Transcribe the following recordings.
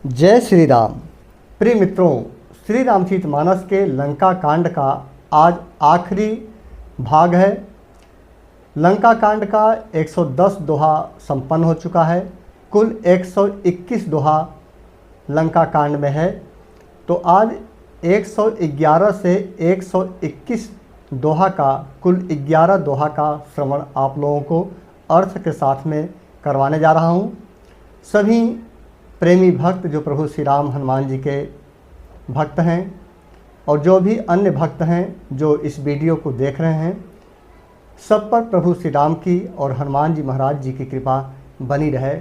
जय श्री राम। प्रिय मित्रों, श्री रामचरितमानस के लंका कांड का आज आखिरी भाग है। लंका कांड का 110 दोहा संपन्न हो चुका है। कुल 121 दोहा लंका कांड में है। तो आज 111 से 121 दोहा का कुल 11 दोहा का श्रवण आप लोगों को अर्थ के साथ में करवाने जा रहा हूँ। सभी प्रेमी भक्त जो प्रभु श्री राम हनुमान जी के भक्त हैं और जो भी अन्य भक्त हैं जो इस वीडियो को देख रहे हैं, सब पर प्रभु श्री राम की और हनुमान जी महाराज जी की कृपा बनी रहे,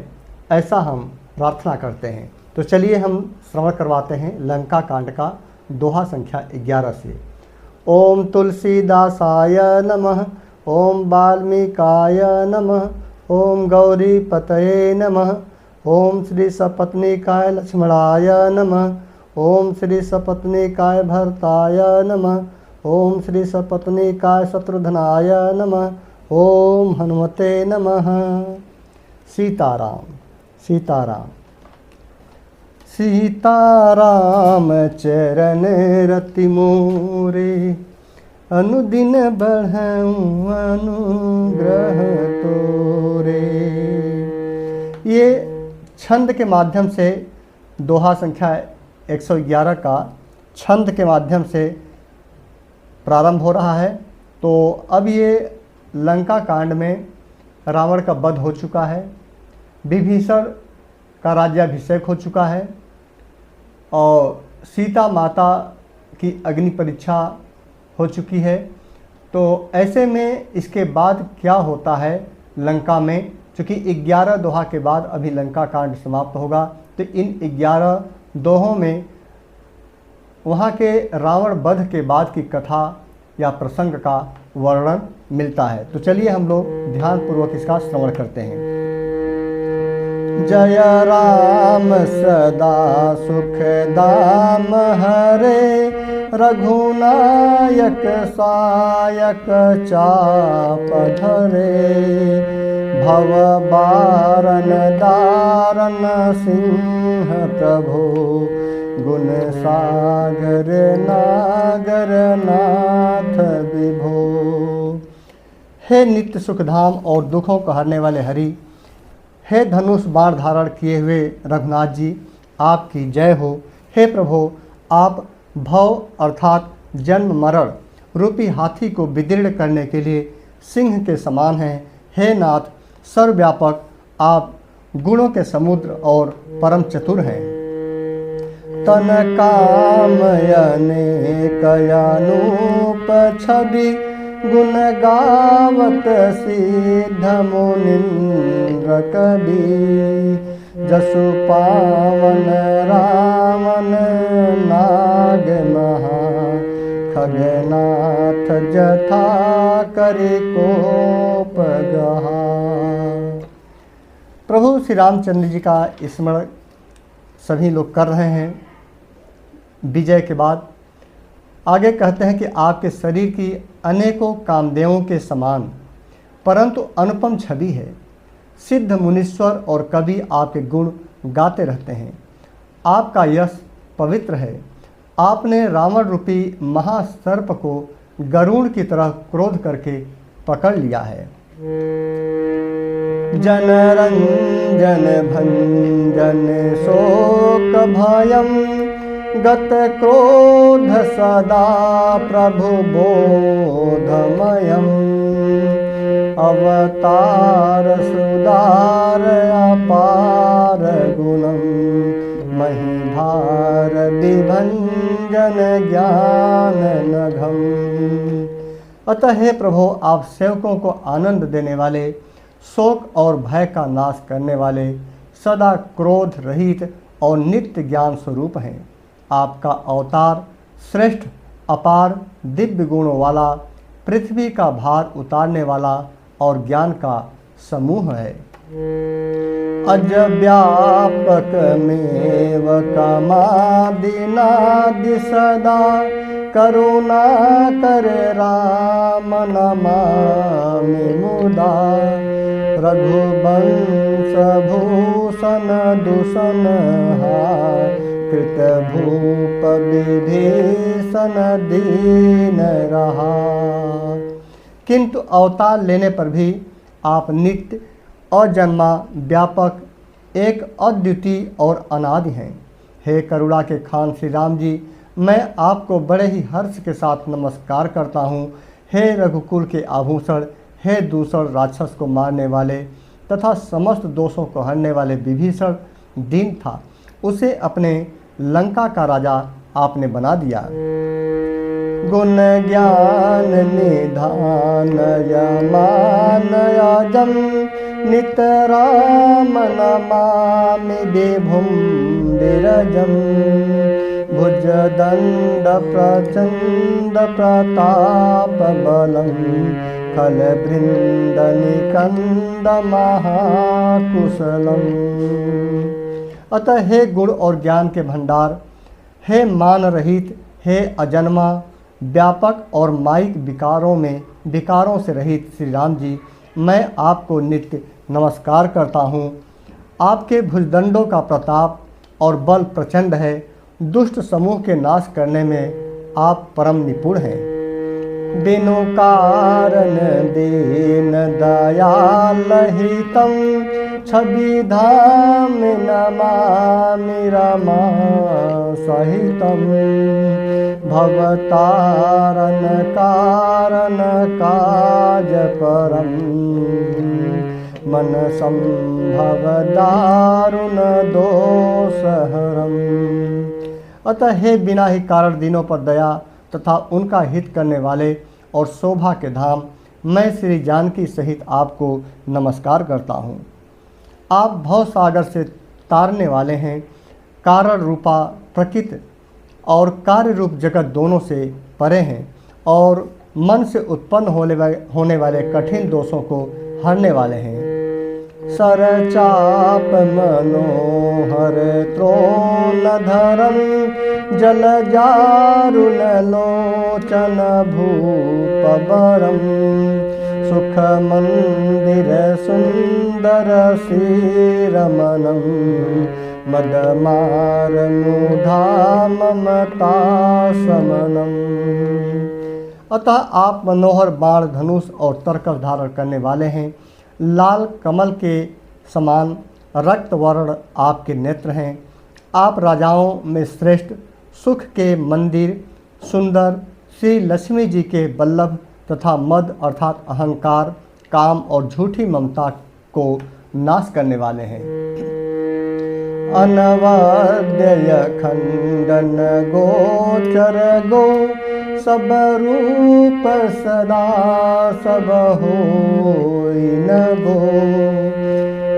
ऐसा हम प्रार्थना करते हैं। तो चलिए हम श्रवण करवाते हैं लंका कांड का दोहा संख्या 11 से। ओम तुलसीदासाय नमः, ओम वाल्मीकाय नमः, ओम गौरी पतये नमः, ओम श्री सपत्नीकाय लक्ष्मणाय नमः, ओम श्री सपत्नीकाय भरताय नमः, ओम श्री सपत्नीकाय शत्रुघ्नाय नमः, ओम हनुमते नमः। सीताराम सीताराम। सीताराम चरण रति मोरे, अनुदिन बढ़ऊँ अनुग्रह तोरे। ये छंद के माध्यम से दोहा संख्या 111 का छंद के माध्यम से प्रारंभ हो रहा है। तो अब ये लंका कांड में रावण का वध हो चुका है, विभीषण का राज्याभिषेक हो चुका है और सीता माता की अग्नि परीक्षा हो चुकी है। तो ऐसे में इसके बाद क्या होता है लंका में, चूँकि 11 दोहा के बाद अभी लंका कांड समाप्त होगा, तो इन 11 दोहों में वहाँ के रावण वध के बाद की कथा या प्रसंग का वर्णन मिलता है। तो चलिए हम लोग ध्यानपूर्वक इसका श्रवण करते हैं। जय राम सदा सुख दाम हरे, रघुनायक सायक चाप धरे। भव बारन दारन सिंह प्रभु, गुण सागर नागर नाथ विभो। हे नित्य सुखधाम और दुखों को हरने वाले हरि, हे धनुष बाण धारण किए हुए रघुनाथ जी, आपकी जय हो। हे प्रभु, आप भव अर्थात जन्म मरण रूपी हाथी को विदीर्ण करने के लिए सिंह के समान हैं। हे नाथ सर्वव्यापक, आप गुणों के समुद्र और परम चतुर हैं। तन कामयने कयानूप छवि, गुण गावत सिद्ध मुनीन्द्र कवि। जसु पावन रामन नाग महा, खगनाथ जथा करि कोप गहा। प्रभु श्री रामचंद्र जी का स्मरण सभी लोग कर रहे हैं विजय के बाद। आगे कहते हैं कि आपके शरीर की अनेकों कामदेवों के समान परंतु अनुपम छवि है। सिद्ध मुनीश्वर और कवि आपके गुण गाते रहते हैं। आपका यश पवित्र है। आपने रावण रूपी महासर्प को गरुड़ की तरह क्रोध करके पकड़ लिया है। जनरंजन भंजन शोक भयम, गत क्रोध सदा प्रभु बोधमयम। अवतार सुदार अपार गुणम, महिभार विभंजन ज्ञान नघम। अतः हे प्रभु, आप सेवकों को आनंद देने वाले, शोक और भय का नाश करने वाले, सदा क्रोध रहित और नित्य ज्ञान स्वरूप हैं। आपका अवतार श्रेष्ठ अपार दिव्य गुणों वाला, पृथ्वी का भार उतारने वाला और ज्ञान का समूह है। अज व्यापक मेव कमादिनादि सदा, करुणा कर राम नमामि मुदा। रघुवंश भूषण दूषण हार कृत भूप विभीषण दीन रहा। किंतु अवतार लेने पर भी आप नित्य अजन्मा व्यापक एक अद्वितीय और अनादि हैं। हे करुणा के खान श्री राम जी, मैं आपको बड़े ही हर्ष के साथ नमस्कार करता हूँ। हे रघुकुल के आभूषण, हे दूसर राक्षस को मारने वाले तथा समस्त दोषों को हरने वाले विभीषण दीन था, उसे अपने लंका का राजा आपने बना दिया। गुण ज्ञान निधान यमान यजम नितराम नमामि विभुम विरजम। भुजदंड प्रचंड प्रताप बलम खल बृंद निकंद महाकुशलम। अतः हे गुण और ज्ञान के भंडार, हे मान रहित, हे अजन्मा व्यापक और माइक विकारों से रहित श्री राम जी, मैं आपको नित्य नमस्कार करता हूँ। आपके भुजदंडों का प्रताप और बल प्रचंड है। दुष्ट समूह के नाश करने में आप परम निपुण हैं। बिनु कारण दीन दयाल हितम छवि धाम नमामि रमा सहितम। भवतारण कारण काज परम मन संभव दारुण दोषहरम। अतः हे बिना ही कारण दीनों पर दया तथा उनका हित करने वाले और शोभा के धाम, मैं श्री जानकी सहित आपको नमस्कार करता हूँ। आप भव सागर से तारने वाले हैं। कारण रूपा प्रकृति और कार्य रूप जगत दोनों से परे हैं और मन से उत्पन्न होने वाले कठिन दोषों को हरने वाले हैं। सरचाप मनोहर त्रोणधरम जलजारुण लोचन भूपबरम। सुख मंदिर सुंदर श्रीरमणम मदमार मुधा ममता समनम। अतः आप मनोहर बाण धनुष और तरकस धारण करने वाले हैं। लाल कमल के समान रक्त वर्ण आपके नेत्र हैं। आप राजाओं में श्रेष्ठ, सुख के मंदिर, सुंदर श्री लक्ष्मी जी के वल्लभ तथा मद अर्थात अहंकार, काम और झूठी ममता को नाश करने वाले हैं। अनवद्य खंडन गोचर गो सब रूप सदा सब होई न गो।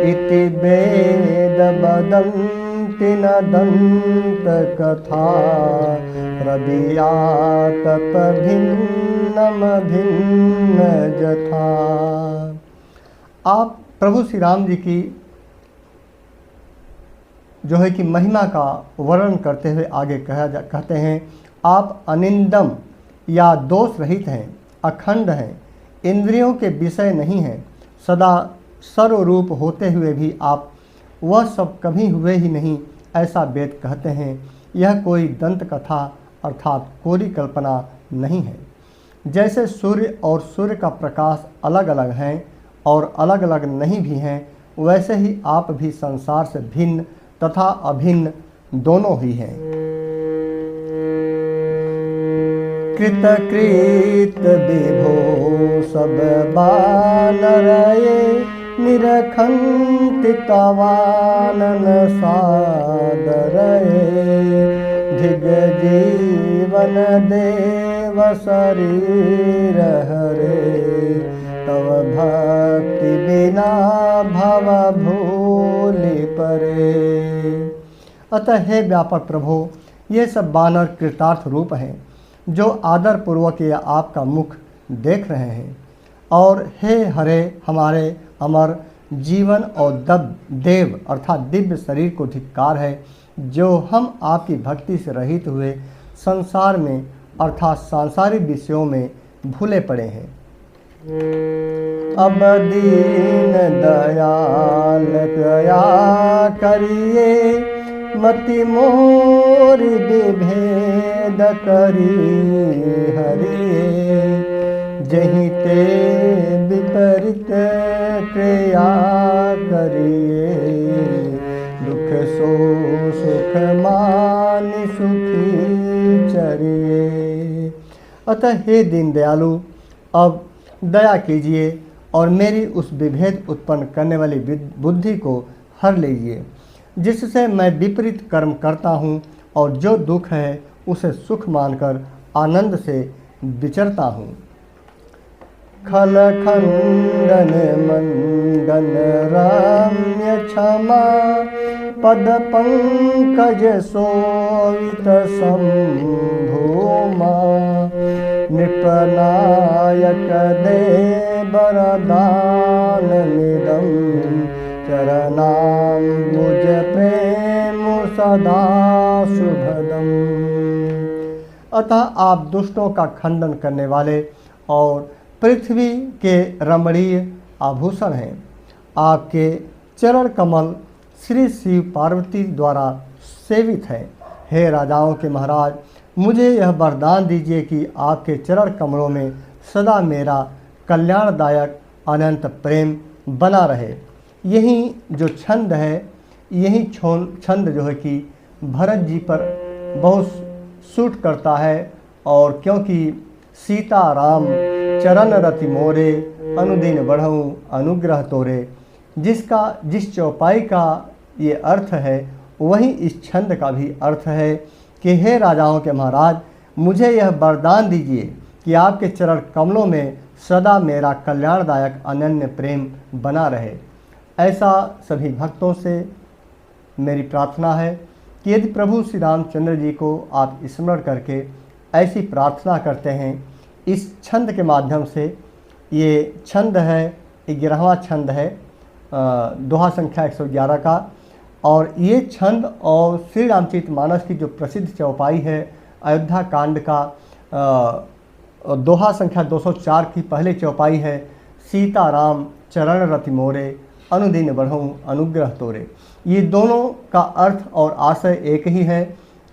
इति वेद बदंति न दंत कथा प्रदियात भिन्नम भिन्न जथा। आप प्रभु श्री राम जी की जो है कि महिमा का वर्णन करते हुए आगे कहते हैं, आप अनिंदम या दोष रहित हैं, अखंड हैं, इंद्रियों के विषय नहीं हैं, सदा सर्वरूप होते हुए भी आप वह सब कभी हुए ही नहीं, ऐसा वेद कहते हैं। यह कोई दंत कथा अर्थात कोरी कल्पना नहीं है। जैसे सूर्य और सूर्य का प्रकाश अलग अलग हैं और अलग अलग नहीं भी हैं, वैसे ही आप भी संसार से भिन्न तथा अभिन्न दोनों ही हैं। कृत कृत विभो सब बानरये निरखन्ति तवानन सादरये। धिग जीवन देव शरीर हरे तव भक्ति बिना भव भूलि परे। अतः हे व्यापक प्रभु, ये सब बानर कृतार्थ रूप हैं जो आदर पूर्वक या आपका मुख देख रहे हैं। और हे हरे, हमारे अमर जीवन और देव अर्थात दिव्य शरीर को धिक्कार है, जो हम आपकी भक्ति से रहित हुए संसार में अर्थात सांसारिक विषयों में भूले पड़े हैं। अब दीन दयाल दया करिए मति मोरी विभेद करी हरिये, जहीं ते विपरीत क्रिया करिए, दुख सो सुख मानि सुखी चरिए। अतः हे दीन दयालु, अब दया कीजिए और मेरी उस विभेद उत्पन्न करने वाली बुद्धि को हर लीजिए, जिससे मैं विपरीत कर्म करता हूँ और जो दुख है उसे सुख मानकर आनंद से विचरता हूँ। खल खंडन मंगन राम्य क्षमा, पद पंकज सोवित संभूमा, नृपनायक दे वरदान निदम, चरणाम मुझ प्रेम सदा शुभदम। अतः आप दुष्टों का खंडन करने वाले और पृथ्वी के रमणीय आभूषण हैं। आपके चरण कमल श्री शिव पार्वती द्वारा सेवित है। हे राजाओं के महाराज, मुझे यह वरदान दीजिए कि आपके चरण कमलों में सदा मेरा कल्याणदायक अनंत प्रेम बना रहे। यही जो छंद है, यही छंद जो है कि भरत जी पर बहुत सूट करता है, और क्योंकि सीता राम चरण रति मोरे, अनुदिन बढ़ऊँ अनुग्रह तोरे, जिस चौपाई का ये अर्थ है वही इस छंद का भी अर्थ है कि हे राजाओं के महाराज, मुझे यह वरदान दीजिए कि आपके चरण कमलों में सदा मेरा कल्याणदायक अनन्य प्रेम बना रहे। ऐसा सभी भक्तों से मेरी प्रार्थना है कि यदि प्रभु श्री रामचंद्र जी को आप स्मरण करके ऐसी प्रार्थना करते हैं इस छंद के माध्यम से। ये छंद है 11वां छंद है दोहा संख्या 111 का, और ये छंद और श्री रामचरितमानस की जो प्रसिद्ध चौपाई है अयोध्या कांड का दोहा संख्या 204 की पहले चौपाई है, सीता राम चरण रति मोरे, अनुदिन बढ़ऊँ अनुग्रह तोरे। ये दोनों का अर्थ और आशय एक ही है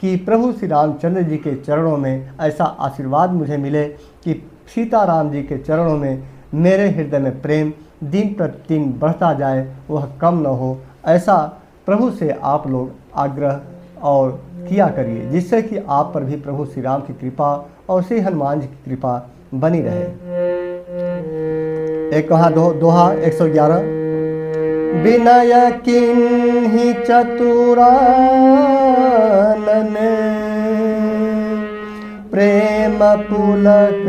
कि प्रभु श्री रामचंद्र जी के चरणों में ऐसा आशीर्वाद मुझे मिले कि सीताराम जी के चरणों में मेरे हृदय में प्रेम दिन प्रतिदिन बढ़ता जाए, वह कम न हो। ऐसा प्रभु से आप लोग आग्रह और किया करिए, जिससे कि आप पर भी प्रभु श्री राम की कृपा और श्री हनुमान जी की कृपा बनी रहे। एक कहा दोहा 111, विनय किन्हि चतुरानन, प्रेम पुलक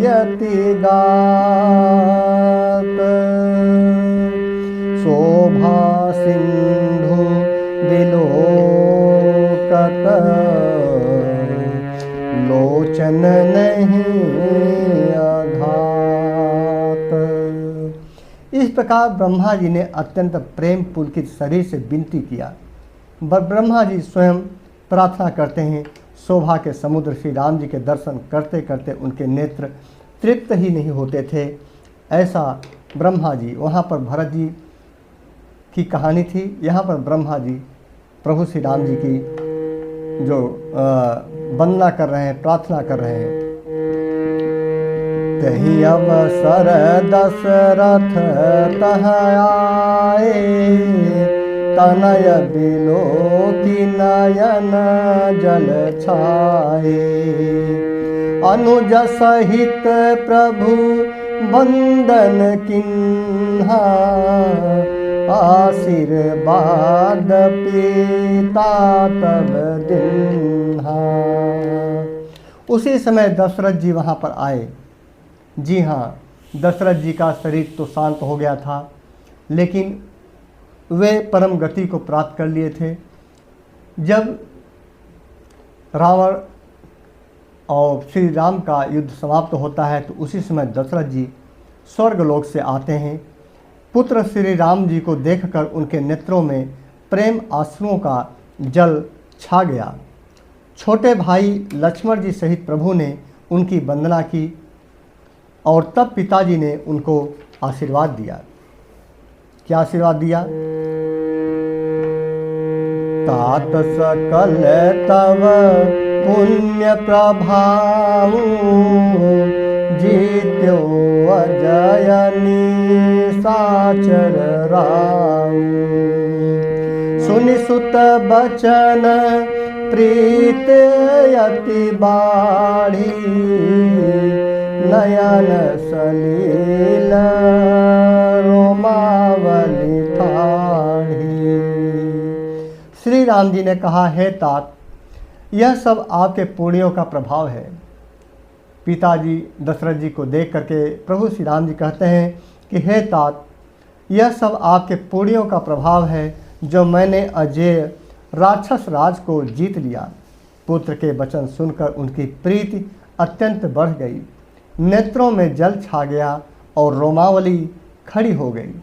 यति गात, शोभा सिंधु विलोकत, लोचन नहीं आघात। इस प्रकार ब्रह्मा जी ने अत्यंत प्रेम पुलकित शरीर से विनती किया। ब्रह्मा जी स्वयं प्रार्थना करते हैं, शोभा के समुद्र श्री राम जी के दर्शन करते करते उनके नेत्र तृप्त ही नहीं होते थे। ऐसा ब्रह्मा जी, वहाँ पर भरत जी की कहानी थी, यहाँ पर ब्रह्मा जी प्रभु श्री राम जी की जो वंदना कर रहे हैं, प्रार्थना कर रहे हैं। तहि अवसर दशरथ तह आए, तनय बिलोकी नयन जल छाए, अनुज सहित प्रभु वंदन किन्हा, आशीर्वाद पीता तब दिन्हा। उसी समय दशरथ जी वहाँ पर आए। जी हाँ, दशरथ जी का शरीर तो शांत हो गया था, लेकिन वे परम गति को प्राप्त कर लिए थे। जब रावण और श्री राम का युद्ध समाप्त होता है तो उसी समय दशरथ जी स्वर्गलोक से आते हैं। पुत्र श्री राम जी को देखकर उनके नेत्रों में प्रेम आंसुओं का जल छा गया। छोटे भाई लक्ष्मण जी सहित प्रभु ने उनकी वंदना की और तब पिताजी ने उनको आशीर्वाद दिया। क्या आशीर्वाद दिया? तात सकल तव पुण्य प्रभाव, जीत्यो अजय निशाचर राव। सुनि सुत बचन प्रीत यति बाढ़ी, नयन सलील रोमावली ठाढ़ी। श्री राम जी ने कहा, हे तात, यह सब आपके पुण्यों का प्रभाव है। पिताजी दशरथ जी को देख करके प्रभु श्री राम जी कहते हैं कि हे तात, यह सब आपके पुण्यों का प्रभाव है जो मैंने अजेय राक्षस राज को जीत लिया। पुत्र के वचन सुनकर उनकी प्रीति अत्यंत बढ़ गई, नेत्रों में जल छा गया और रोमावली खड़ी हो गई।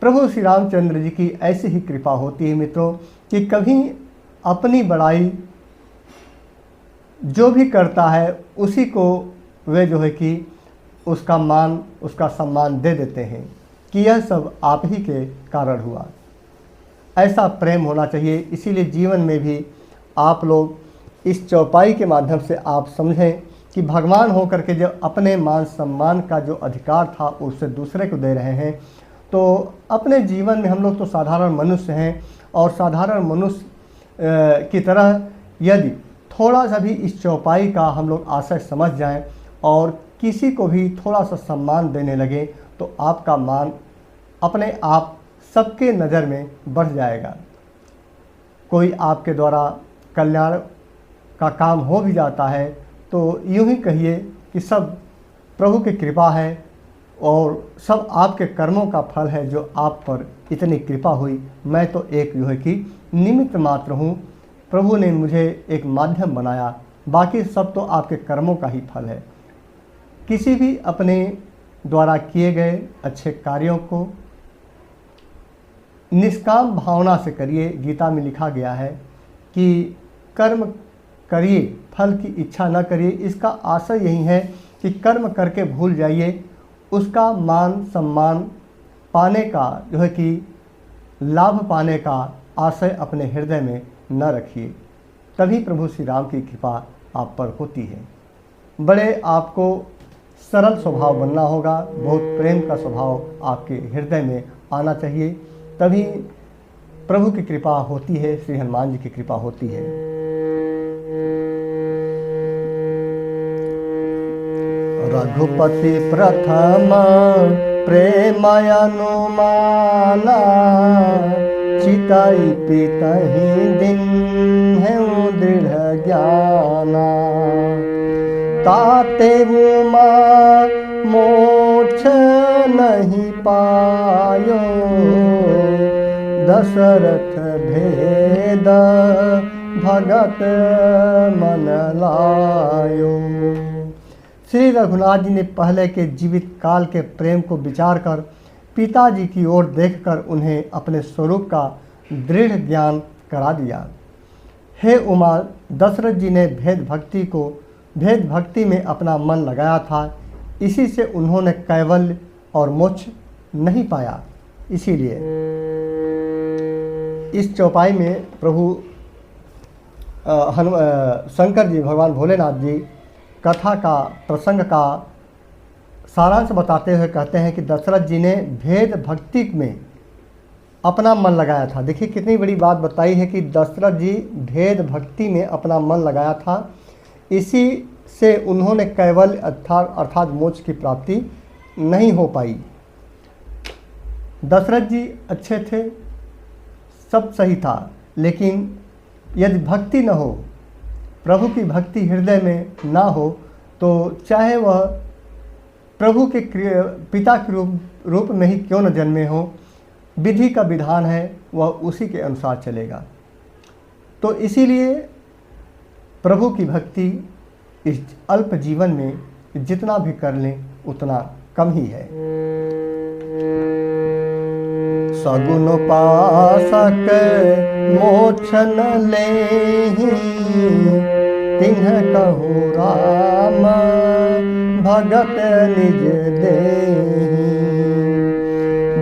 प्रभु श्री रामचंद्र जी की ऐसी ही कृपा होती है मित्रों कि कभी अपनी बड़ाई जो भी करता है उसी को वे जो है कि उसका मान उसका सम्मान दे देते हैं कि यह सब आप ही के कारण हुआ। ऐसा प्रेम होना चाहिए। इसीलिए जीवन में भी आप लोग इस चौपाई के माध्यम से आप समझें कि भगवान होकर के जब अपने मान सम्मान का जो अधिकार था उससे दूसरे को दे रहे हैं, तो अपने जीवन में हम लोग तो साधारण मनुष्य हैं और साधारण मनुष्य की तरह यदि थोड़ा सा भी इस चौपाई का हम लोग आशय समझ जाएं और किसी को भी थोड़ा सा सम्मान देने लगे तो आपका मान अपने आप सबके नज़र में बढ़ जाएगा। कोई आपके द्वारा कल्याण का काम हो भी जाता है तो यूँ ही कहिए कि सब प्रभु की कृपा है और सब आपके कर्मों का फल है जो आप पर इतनी कृपा हुई। मैं तो एक जो है कि निमित्त मात्र हूँ, प्रभु ने मुझे एक माध्यम बनाया, बाकी सब तो आपके कर्मों का ही फल है। किसी भी अपने द्वारा किए गए अच्छे कार्यों को निष्काम भावना से करिए। गीता में लिखा गया है कि कर्म करिए, फल की इच्छा न करिए। इसका आशय यही है कि कर्म करके भूल जाइए, उसका मान सम्मान पाने का जो है कि लाभ पाने का आशय अपने हृदय में न रखिए, तभी प्रभु श्री राम की कृपा आप पर होती है। बड़े आपको सरल स्वभाव बनना होगा, बहुत प्रेम का स्वभाव आपके हृदय में आना चाहिए, तभी प्रभु की कृपा होती है, श्री हनुमान जी की कृपा होती है। रघुपति प्रथम प्रेम अनुमाना, चिताई पितहि दिन है दृढ़ ज्ञाना। ताते उमा मोक्ष नहीं पायो, दशरथ भेद भगत मन लायो। श्री रघुनाथ जी ने पहले के जीवित काल के प्रेम को विचार कर पिताजी की ओर देखकर उन्हें अपने स्वरूप का दृढ़ ज्ञान करा दिया। हे उमा, दशरथ जी ने भेद भक्ति में अपना मन लगाया था, इसी से उन्होंने कैवल्य और मोक्ष नहीं पाया। इसीलिए इस चौपाई में प्रभु शंकर जी, भगवान भोलेनाथ जी कथा का प्रसंग का सारांश बताते हुए कहते हैं कि दशरथ जी ने भेद भक्ति में अपना मन लगाया था। देखिए कितनी बड़ी बात बताई है कि दशरथ जी भेद भक्ति में अपना मन लगाया था, इसी से उन्होंने कैवल्य अर्थात मोक्ष की प्राप्ति नहीं हो पाई। दशरथ जी अच्छे थे, सब सही था, लेकिन यदि भक्ति न हो, प्रभु की भक्ति हृदय में ना हो, तो चाहे वह प्रभु के पिता के रूप में ही क्यों न जन्मे हो, विधि का विधान है वह उसी के अनुसार चलेगा। तो इसीलिए प्रभु की भक्ति इस अल्प जीवन में जितना भी कर लें उतना कम ही है। सगुन पासक मोक्ष न लेहि, तिन्ह कहु राम भगत निज देहि।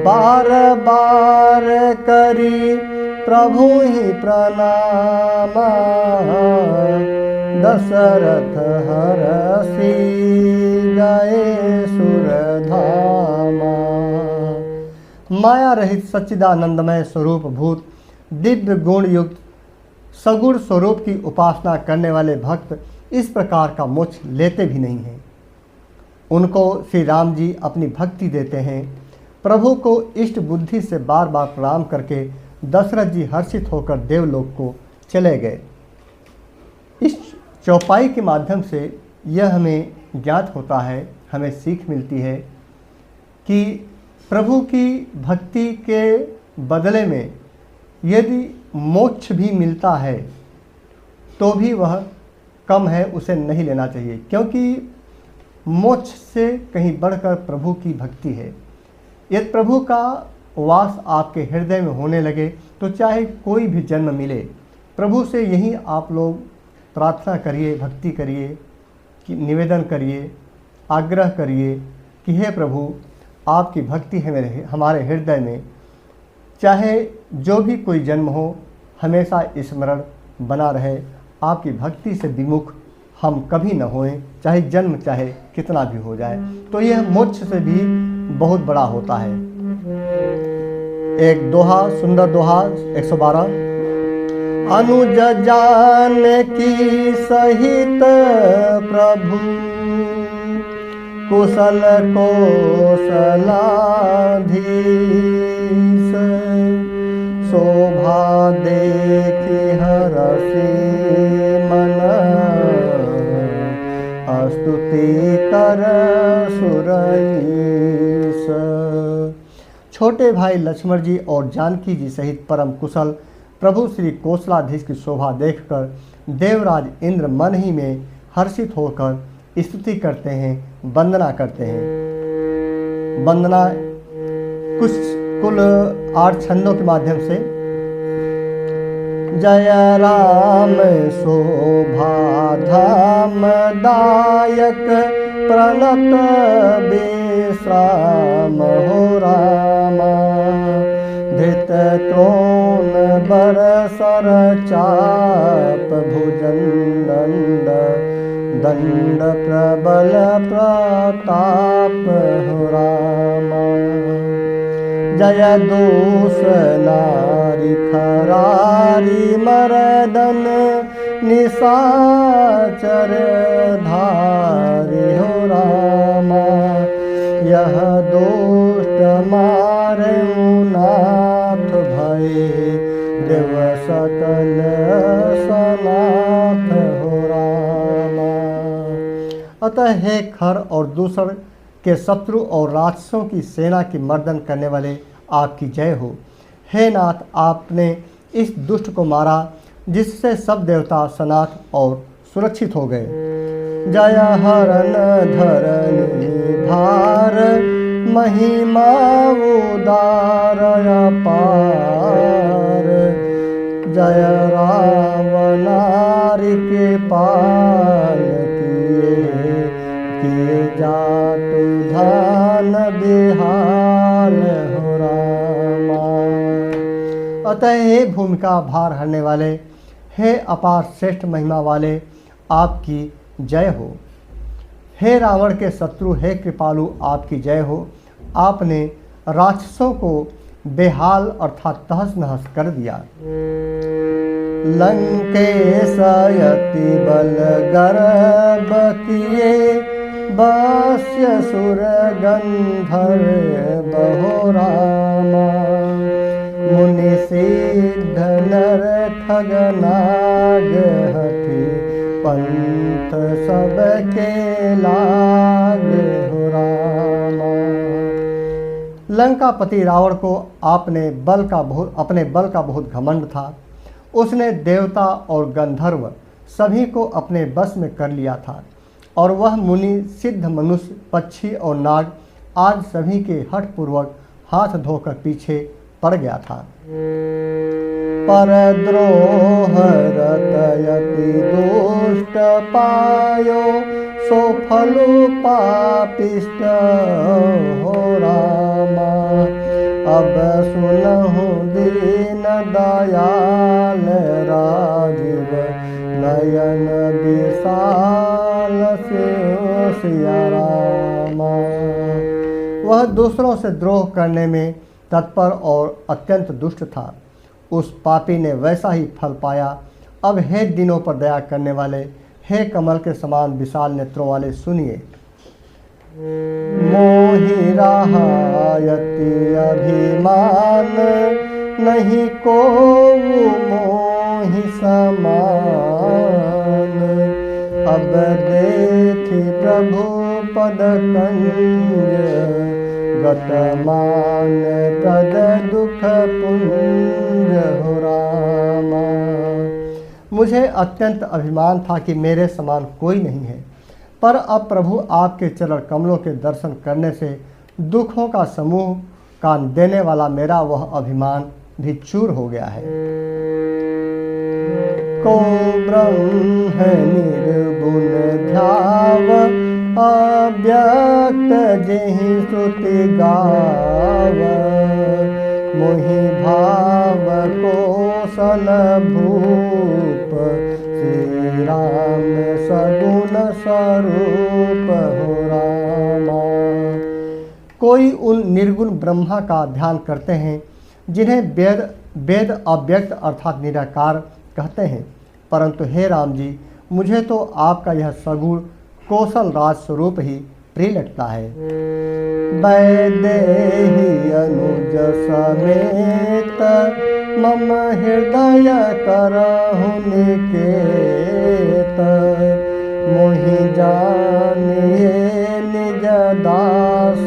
बार बार करी प्रभु ही प्रणाम। दशरथ हरषि गए सुरधामा। माया रहित सच्चिदानंदमय स्वरूप भूत दिव्य गुण युक्त सगुण स्वरूप की उपासना करने वाले भक्त इस प्रकार का मोक्ष लेते भी नहीं हैं। उनको श्री राम जी अपनी भक्ति देते हैं। प्रभु को इष्ट बुद्धि से बार बार प्रणाम करके दशरथ जी हर्षित होकर देवलोक को चले गए। इस चौपाई के माध्यम से यह हमें ज्ञात होता है, हमें सीख मिलती है कि प्रभु की भक्ति के बदले में यदि मोक्ष भी मिलता है तो भी वह कम है, उसे नहीं लेना चाहिए, क्योंकि मोक्ष से कहीं बढ़कर प्रभु की भक्ति है। यदि प्रभु का वास आपके हृदय में होने लगे तो चाहे कोई भी जन्म मिले, प्रभु से यही आप लोग प्रार्थना करिए, भक्ति करिए, कि निवेदन करिए, आग्रह करिए कि हे प्रभु आपकी भक्ति है हमारे हृदय में, चाहे जो भी कोई जन्म हो हमेशा स्मरण बना रहे, आपकी भक्ति से विमुख हम कभी न होएं, चाहे जन्म चाहे कितना भी हो जाए। तो यह मोक्ष से भी बहुत बड़ा होता है। एक दोहा, सुंदर दोहा 112। अनुज जानकी सहित प्रभु कुशल कोसलाधीश। शोभा देखी हरषि मन स्तुति कर सुरईस। छोटे भाई लक्ष्मण जी और जानकी जी सहित परम कुशल प्रभु श्री कोसलाधीश की शोभा देखकर देवराज इंद्र मन ही में हर्षित होकर स्तुति करते हैं, वंदना करते हैं। वंदना कुल 8 छंदों के माध्यम से। जय राम शोभा धाम दायक प्रणत विश्राम हो रामा। धृत तृण बरसर चाप भुजंग दंड प्रबल प्रताप हो रामा। जय दोष नारी खरारी मरदन निशाचर धारी हो रामा। यह दुष्ट मारे नाथ भय देव सकल सनाथ हो रामा। अतः हे खर और दूसर के शत्रु और राक्षसों की सेना की मर्दन करने वाले आपकी जय हो। हे नाथ, आपने इस दुष्ट को मारा जिससे सब देवता सनाथ और सुरक्षित हो गए। जय हरन धरनी भार महिमा उदार अपार। जय रावणारि के पाल किए जातु धान बिहाल हो रामा। अतः हे भूमिका भार हरने वाले, हे अपार श्रेष्ठ महिमा वाले, आपकी जय हो। हे रावण के शत्रु, हे कृपालु, आपकी जय हो। आपने राक्षसों को बेहाल अर्थात तहस नहस कर दिया। लंकेश यति बल गर्भ किए बास्य सुर गंधर्व हो रामा। मुनि सिद्ध नर ठग नाग हठि पंथ सबके लाग हो रामा। लंकापति रावण को अपने बल का बहुत घमंड था। उसने देवता और गंधर्व सभी को अपने बस में कर लिया था और वह मुनि सिद्ध मनुष्य पक्षी और नाग आज सभी के हठपूर्वक हाथ धोकर पीछे पड़ गया था। परद्रोह रतयति दुष्ट पायो सो फलो पापिष्ट हो रामा। अब सुनहु दीन दयाल राजीव नयन विशाल सिया रामा। वह दूसरों से द्रोह करने में तत्पर और अत्यंत दुष्ट था। उस पापी ने वैसा ही फल पाया। अब हे दिनों पर दया करने वाले, हे कमल के समान विशाल नेत्रों वाले, सुनिए। मोहि रहायति अभिमान, नहीं को मोहि समान। अब देखि प्रभु पद कंज, गतमान तद दुख पुंज हो रामा। मुझे अत्यंत अभिमान था कि मेरे समान कोई नहीं है, पर अब प्रभु आपके चरण कमलों के दर्शन करने से दुखों का समूह का देने वाला मेरा वह अभिमान भी चूर हो गया है। को ब्रह्म निर्गुण ध्याव, अव्यक्त जेहि श्रुति गाव। मोहि भाव कौशल भूप, श्री राम सगुण स्वरूप हो रामा। कोई उन निर्गुण ब्रह्मा का ध्यान करते हैं जिन्हें वेद अव्यक्त अर्थात निराकार कहते हैं, परंतु हे राम जी, मुझे तो आपका यह सगुण कौशल राज स्वरूप ही प्रिय लगता है। वैदेही अनुज समेत, मम हृदय करहु निकेत। मोहि जानिए निज दास,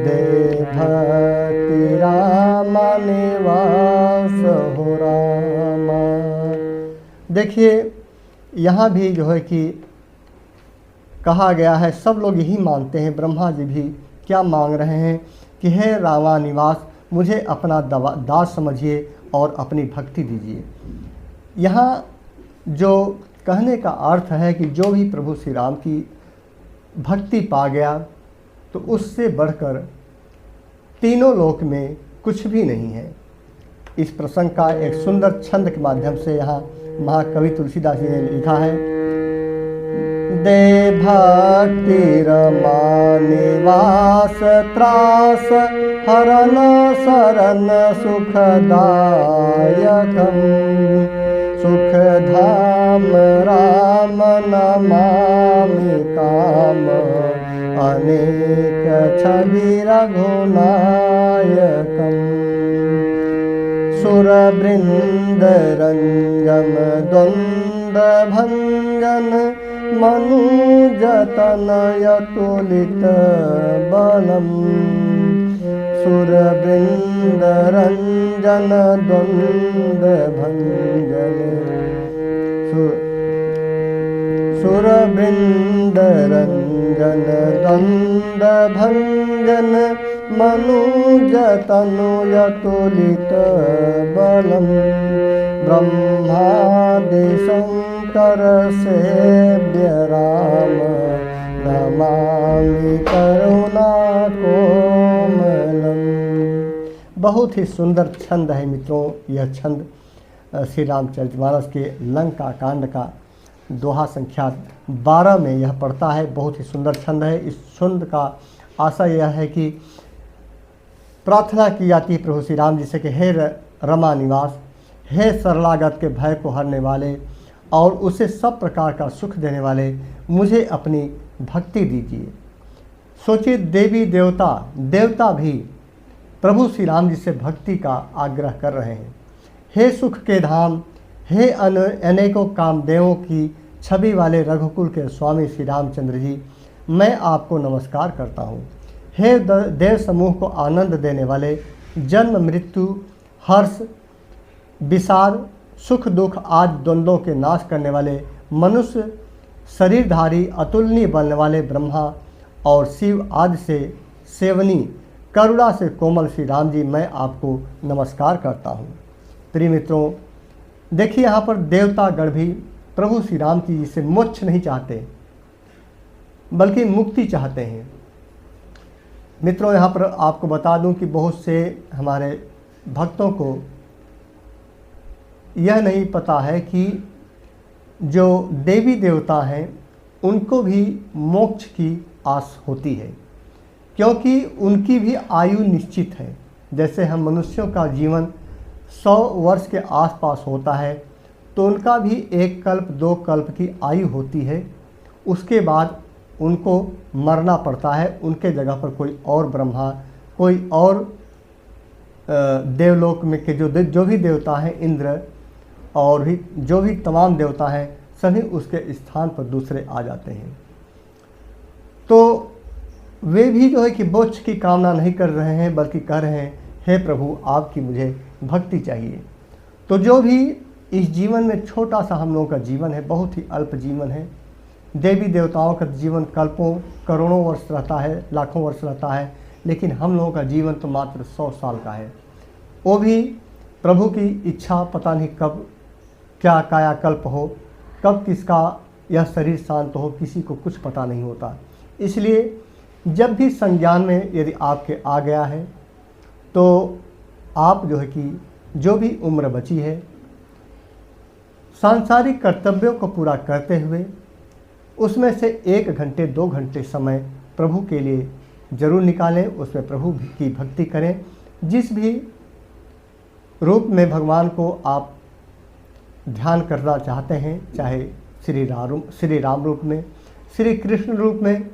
दे भक्ति राम निवास हो रामा। देखिए यहाँ भी जो है कि कहा गया है, सब लोग यही मानते हैं, ब्रह्मा जी भी क्या मांग रहे हैं कि हे रामा निवास, मुझे अपना दास समझिए और अपनी भक्ति दीजिए। यहाँ जो कहने का अर्थ है कि जो भी प्रभु श्री राम की भक्ति पा गया तो उससे बढ़कर तीनों लोक में कुछ भी नहीं है। इस प्रसंग का एक सुंदर छंद के माध्यम से यहाँ महाकवि तुलसीदास जी ने लिखा है। दे भक्ति रमा निवास, त्रास हरन शरण सुखदायकम। सुख धाम राम नमामि काम, अनेक छवि रघुनायकम। सुर वृंद रंजन द्वंद भंजन, मनुजतन यतुलित बलम। सुर वृंद रंजन द्वंद भंजन, सुर वृंद रंजन द्वंद भंजन, मनुजतनु यतुलित बलम। ब्रह्मादि शंकर सेव्य राम, नमामि करुणा कोमलम। बहुत ही सुंदर छंद है मित्रों। यह छंद श्री रामचरितमानस के लंका कांड का दोहा संख्या 12 में यह पढ़ता है। बहुत ही सुंदर छंद है। इस छंद का आशय यह है कि प्रार्थना की जाती है प्रभु श्री राम जी से कि हे रमा निवास, हे शरणागत के भय को हरने वाले और उसे सब प्रकार का सुख देने वाले, मुझे अपनी भक्ति दीजिए। सोचिए, देवी देवता भी प्रभु श्री राम जी से भक्ति का आग्रह कर रहे हैं। हे सुख के धाम, हे अनेकों कामदेवों की छवि वाले रघुकुल के स्वामी श्री रामचंद्र जी, मैं आपको नमस्कार करता हूँ। हे देव समूह को आनंद देने वाले, जन्म मृत्यु हर्ष विषाद सुख दुख आज द्वंद्वों के नाश करने वाले, मनुष्य शरीरधारी अतुलनीय बनने वाले ब्रह्मा और शिव आदि से सेवनी करुणा से कोमल श्री राम जी, मैं आपको नमस्कार करता हूँ। प्रिय मित्रों, देखिए यहाँ पर देवतागण भी प्रभु श्री राम जी से मोक्ष नहीं चाहते बल्कि मुक्ति चाहते हैं। मित्रों, यहाँ पर आपको बता दूं कि बहुत से हमारे भक्तों को यह नहीं पता है कि जो देवी देवता हैं उनको भी मोक्ष की आस होती है, क्योंकि उनकी भी आयु निश्चित है। जैसे हम मनुष्यों का जीवन 100 वर्ष के आसपास होता है, तो उनका भी 1 कल्प 2 कल्प की आयु होती है। उसके बाद उनको मरना पड़ता है। उनके जगह पर कोई और ब्रह्मा, कोई और देवलोक में के जो भी देवता हैं, इंद्र और भी जो भी तमाम देवता हैं, सभी उसके स्थान पर दूसरे आ जाते हैं। तो वे भी जो है कि मोक्ष की कामना नहीं कर रहे हैं, बल्कि कह रहे हैं, हे प्रभु आपकी मुझे भक्ति चाहिए। तो जो भी इस जीवन में छोटा सा हम लोगों का जीवन है, बहुत ही अल्प जीवन है। देवी देवताओं का जीवन कल्पों करोड़ों वर्ष रहता है, लाखों वर्ष रहता है, लेकिन हम लोगों का जीवन तो मात्र 100 साल का है। वो भी प्रभु की इच्छा, पता नहीं कब क्या कायाकल्प हो, कब किसका यह शरीर शांत हो, किसी को कुछ पता नहीं होता। इसलिए जब भी संज्ञान में यदि आपके आ गया है, तो आप जो है कि जो भी उम्र बची है, सांसारिक कर्तव्यों को पूरा करते हुए उसमें से 1 घंटे 2 घंटे समय प्रभु के लिए जरूर निकालें। उसमें प्रभु की भक्ति करें। जिस भी रूप में भगवान को आप ध्यान करना चाहते हैं, चाहे श्री राम रूप में, श्री कृष्ण रूप में,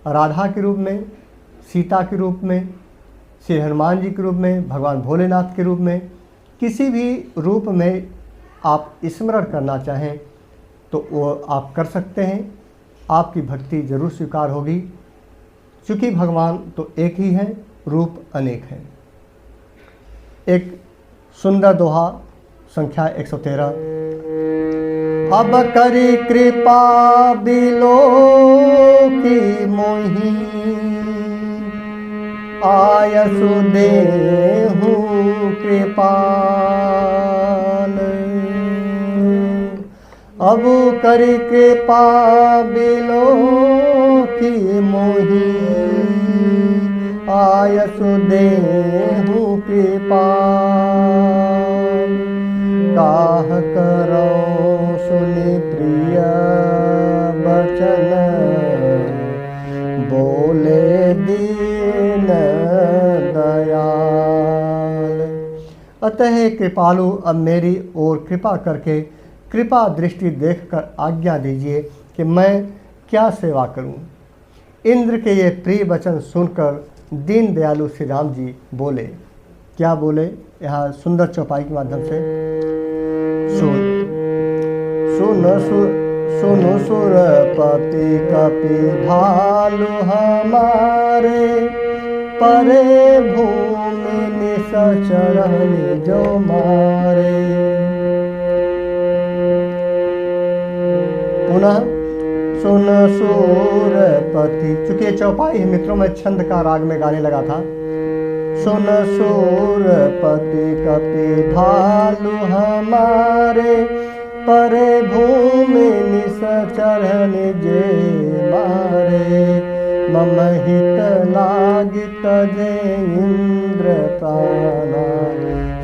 राधा के रूप में, सीता के रूप में, श्री हनुमान जी के रूप में, भगवान भोलेनाथ के रूप में, किसी भी रूप में आप स्मरण करना चाहें तो वो आप कर सकते हैं। आपकी भक्ति जरूर स्वीकार होगी, क्योंकि भगवान तो एक ही है, रूप अनेक हैं। एक सुंदर दोहा, संख्या 113। अब करी कृपा बिलो की मोही, आयसु देहु कृपाल। अब करी कृपा बिलो की मोही, आयसु देहु कृपाल। काह करो सुनि प्रिय बचन, बोले दीन दयाल। अतः कृपालु, अब मेरी ओर कृपा करके कृपा दृष्टि देखकर आज्ञा दीजिए कि मैं क्या सेवा करूं। इंद्र के ये प्रिय वचन सुनकर दीन दयालु श्री राम जी बोले। क्या बोले? यहाँ सुंदर चौपाई के माध्यम से सुनो सुरपति कपि भालु हमारे, परे भूमि निसचरण जो मारे। पुनः सुन सूरपति, चूंकि ये चौपाई है मित्रों, मैं छंद का राग में गाने लगा था। सुन सूरपति कपि भालु हमारे, परे भूमि निसचरण जे मारे। मम हित लागित जे इंद्र प्राणा,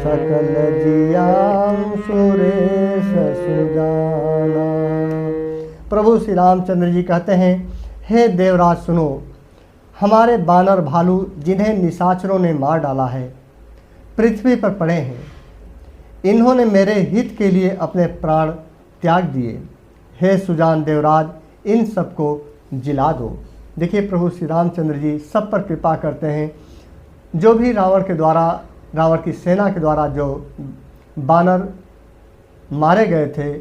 सकल जियाम सुरेश सुजाना। प्रभु श्री रामचंद्र जी कहते हैं, हे देवराज सुनो, हमारे बानर भालू जिन्हें निशाचरों ने मार डाला है, पृथ्वी पर पड़े हैं। इन्होंने मेरे हित के लिए अपने प्राण त्याग दिए। हे सुजान देवराज, इन सबको जिला दो। देखिए, प्रभु श्री रामचंद्र जी सब पर कृपा करते हैं। जो भी रावण की सेना के द्वारा जो बानर मारे गए थे,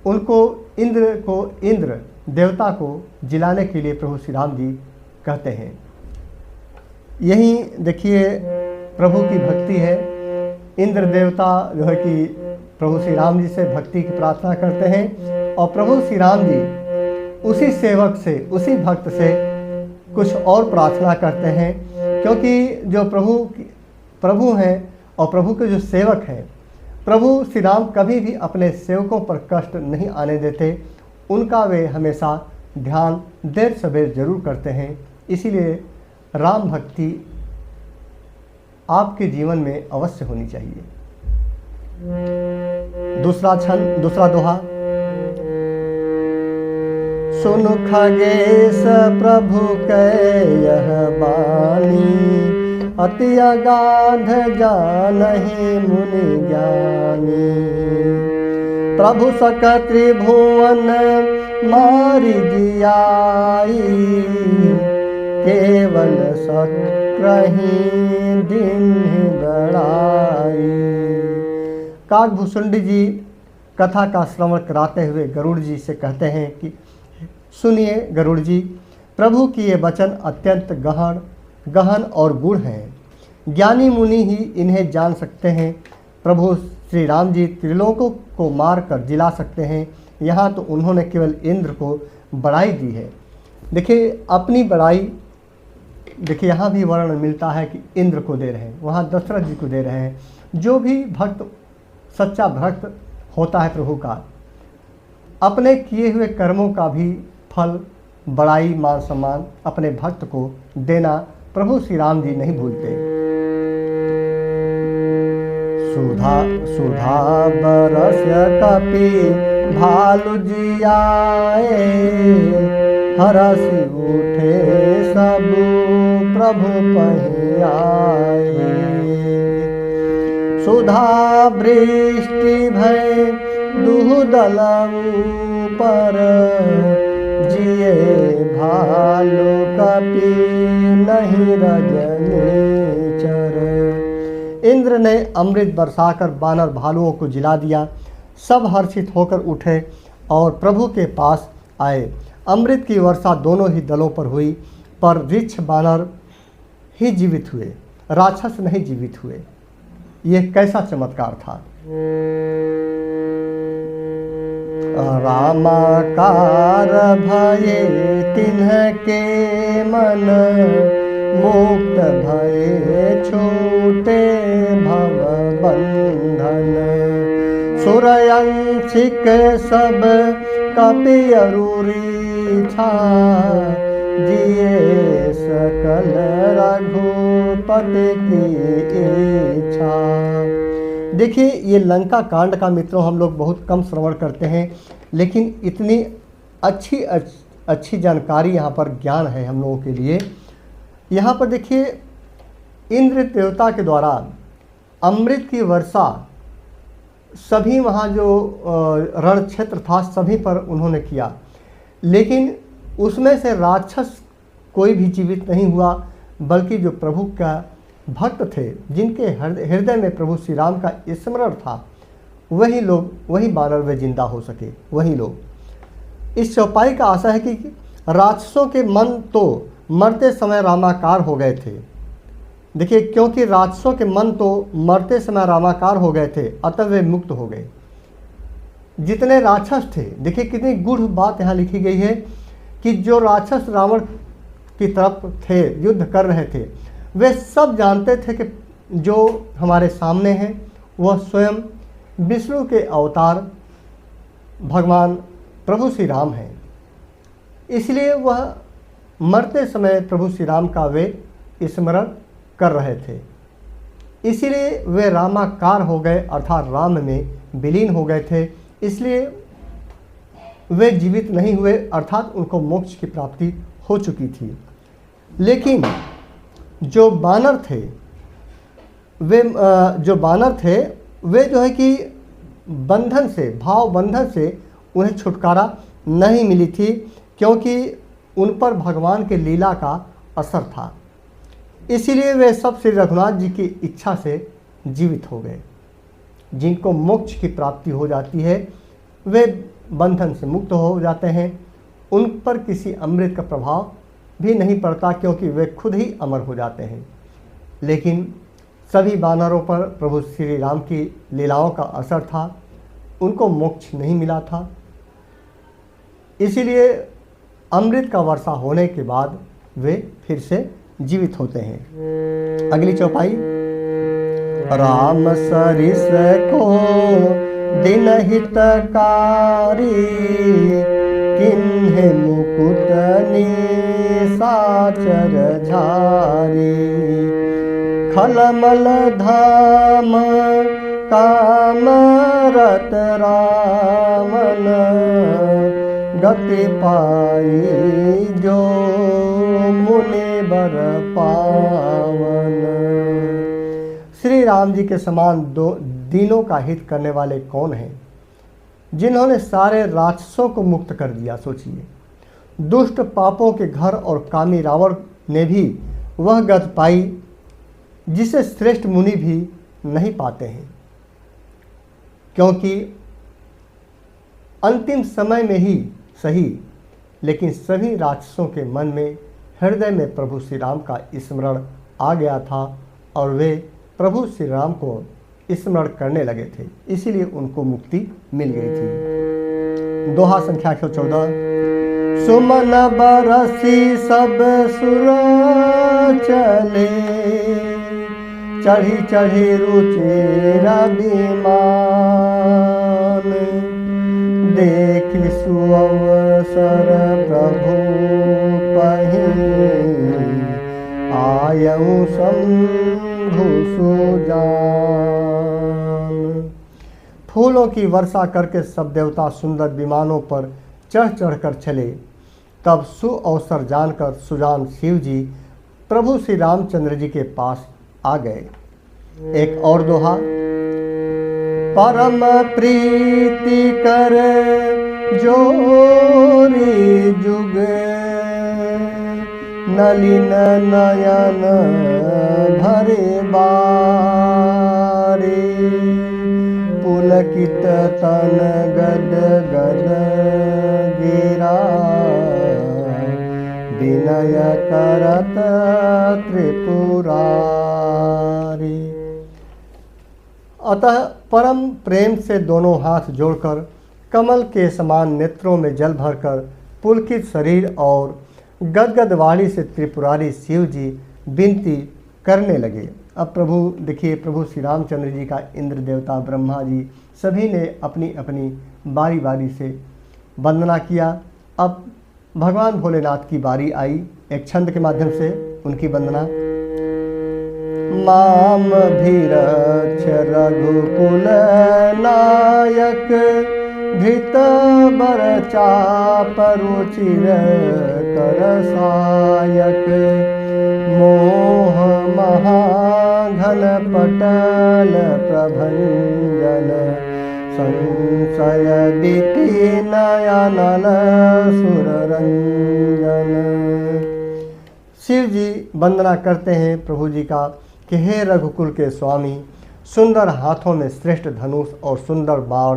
उनको इंद्र देवता को जिलाने के लिए प्रभु श्री राम जी कहते हैं। यही देखिए प्रभु की भक्ति है। इंद्र देवता जो है कि प्रभु श्री राम जी से भक्ति की प्रार्थना करते हैं, और प्रभु श्री राम जी उसी सेवक से, उसी भक्त से कुछ और प्रार्थना करते हैं, क्योंकि जो प्रभु हैं और प्रभु के जो सेवक हैं, प्रभु श्री राम कभी भी अपने सेवकों पर कष्ट नहीं आने देते। उनका वे हमेशा ध्यान देर सवेर जरूर करते हैं। इसीलिए राम भक्ति आपके जीवन में अवश्य होनी चाहिए। दूसरा दोहा। सुन खगेश प्रभु कै यह बानी, अति अगाध जानहि मुनि ज्ञानी। प्रभु सक त्रिभुवन मारि जियाई, केवल सक्रहि दीन्हि बड़ाई। काकभूषुंडी जी कथा का श्रवण कराते हुए गरुड़ जी से कहते हैं कि सुनिए गरुड़ जी, प्रभु की ये वचन अत्यंत गहन और गूढ़ हैं। ज्ञानी मुनि ही इन्हें जान सकते हैं। प्रभु श्री राम जी त्रिलोकों को मार कर जिला सकते हैं। यहाँ तो उन्होंने केवल इंद्र को बड़ाई दी है। देखिए अपनी बड़ाई, देखिए यहाँ भी वर्णन मिलता है कि इंद्र को दे रहे हैं, वहाँ दशरथ जी को दे रहे हैं। जो भी भक्त, सच्चा भक्त होता है प्रभु का, अपने किए हुए कर्मों का भी फल, बड़ाई, मान सम्मान अपने भक्त को देना प्रभु श्री राम जी नहीं भूलते। सुधा बरस कपि भालु जियाए, हरसि उठे सब प्रभु पहि आए। सुधा वृष्टि भय दुहुदल ऊपर, जिए भालु कपि नहीं रजनीचर। इंद्र ने अमृत बरसाकर बानर भालुओं को जिला दिया। सब हर्षित होकर उठे और प्रभु के पास आए। अमृत की वर्षा दोनों ही दलों पर हुई, पर ऋक्ष बानर ही जीवित हुए, राक्षस नहीं जीवित हुए। यह कैसा चमत्कार था। रामाकार भये तिन्ह के मन, मुक्त भये छूटे भव बंधन। सुरयंशिक सब कपि अरूरी छा, जिए सकल रघुपति की इच्छा। देखिए ये लंका कांड का मित्रों हम लोग बहुत कम श्रवण करते हैं, लेकिन इतनी अच्छी जानकारी यहाँ पर ज्ञान है हम लोगों के लिए। यहाँ पर देखिए इंद्र देवता के द्वारा अमृत की वर्षा सभी वहाँ जो रण क्षेत्र था सभी पर उन्होंने किया, लेकिन उसमें से राक्षस कोई भी जीवित नहीं हुआ, बल्कि जो प्रभु का भक्त थे, जिनके हृदय में प्रभु श्री राम का स्मरण था, वही लोग, वही बानर वे जिंदा हो सके, वही लोग। इस चौपाई का आशा है कि राक्षसों के मन तो मरते समय रामाकार हो गए थे। देखिए क्योंकि राक्षसों के मन तो मरते समय रामाकार हो गए थे, अतः वे मुक्त हो गए। जितने राक्षस थे, देखिए कितनी गूढ़ बात यहाँ लिखी गई है कि जो राक्षस रावण की तरफ थे, युद्ध कर रहे थे, वे सब जानते थे कि जो हमारे सामने हैं वह स्वयं विष्णु के अवतार भगवान प्रभु श्री राम हैं। इसलिए वह मरते समय प्रभु श्री राम का वे स्मरण कर रहे थे, इसीलिए वे रामाकार हो गए, अर्थात राम में विलीन हो गए थे। इसलिए वे जीवित नहीं हुए, अर्थात उनको मोक्ष की प्राप्ति हो चुकी थी। लेकिन जो बानर थे वे जो है कि बंधन से, भाव बंधन से उन्हें छुटकारा नहीं मिली थी, क्योंकि उन पर भगवान के लीला का असर था। इसीलिए वे सब श्री रघुनाथ जी की इच्छा से जीवित हो गए। जिनको मोक्ष की प्राप्ति हो जाती है वे बंधन से मुक्त हो जाते हैं, उन पर किसी अमृत का प्रभाव भी नहीं पड़ता, क्योंकि वे खुद ही अमर हो जाते हैं। लेकिन सभी बानरों पर प्रभु श्री राम की लीलाओं का असर था, उनको मोक्ष नहीं मिला था। इसीलिए अमृत का वर्षा होने के बाद वे फिर से जीवित होते हैं। अगली चौपाई। राम सरिस को दिन हितकारी, किन्हे मुकुट निशाचर सदाचर झारी। खलमल धाम कामरत रामन, गति पाई जो मुनि बर पावन। श्री राम जी के समान दीनों का हित करने वाले कौन हैं, जिन्होंने सारे राक्षसों को मुक्त कर दिया। सोचिए, दुष्ट पापों के घर और कामी रावण ने भी वह गति पाई जिसे श्रेष्ठ मुनि भी नहीं पाते हैं, क्योंकि अंतिम समय में ही सही, लेकिन सभी राक्षसों के मन में, हृदय में प्रभु श्री राम का स्मरण आ गया था और वे प्रभु श्री राम को स्मरण करने लगे थे, इसीलिए उनको मुक्ति मिल गई थी। दोहा संख्या 114। सुमन बरसी सब सुर चले, चढ़ी चढ़ी रुचिर विमान। देखि सुअवसर प्रभु पहि, आयऊ शंभु सुजान। फूलों की वर्षा करके सब देवता सुंदर विमानों पर चढ़ चढ़कर चले। तब सुअवसर जानकर सुजान शिव जी प्रभु श्री रामचंद्र जी के पास आ गए। एक और दोहा। परम प्रीति कर जोरी जुग, नलिन नयन भरे बारी। पुलकित तन गद गद गिरा, विनय करत त्रिपुरारी। अतः परम प्रेम से दोनों हाथ जोड़कर, कमल के समान नेत्रों में जल भरकर, पुलकित शरीर और गदगद वाणी से त्रिपुरारी शिव जी विनती करने लगे। अब प्रभु देखिए, प्रभु श्री रामचंद्र जी का इंद्र देवता ब्रह्मा जी सभी ने अपनी अपनी बारी बारी से वंदना किया। अब भगवान भोलेनाथ की बारी आई। एक छंद के माध्यम से उनकी वंदना। माम भीरक्ष रघुकुल नायक, धृत बर चाप रुचिर कर सायक। मोह महाघन पटल प्रभंजन, संशय दिति नयनल सुर रंजन। शिव जी वंदना करते हैं प्रभु जी का कि हे रघुकुल के स्वामी, सुंदर हाथों में श्रेष्ठ धनुष और सुंदर बाण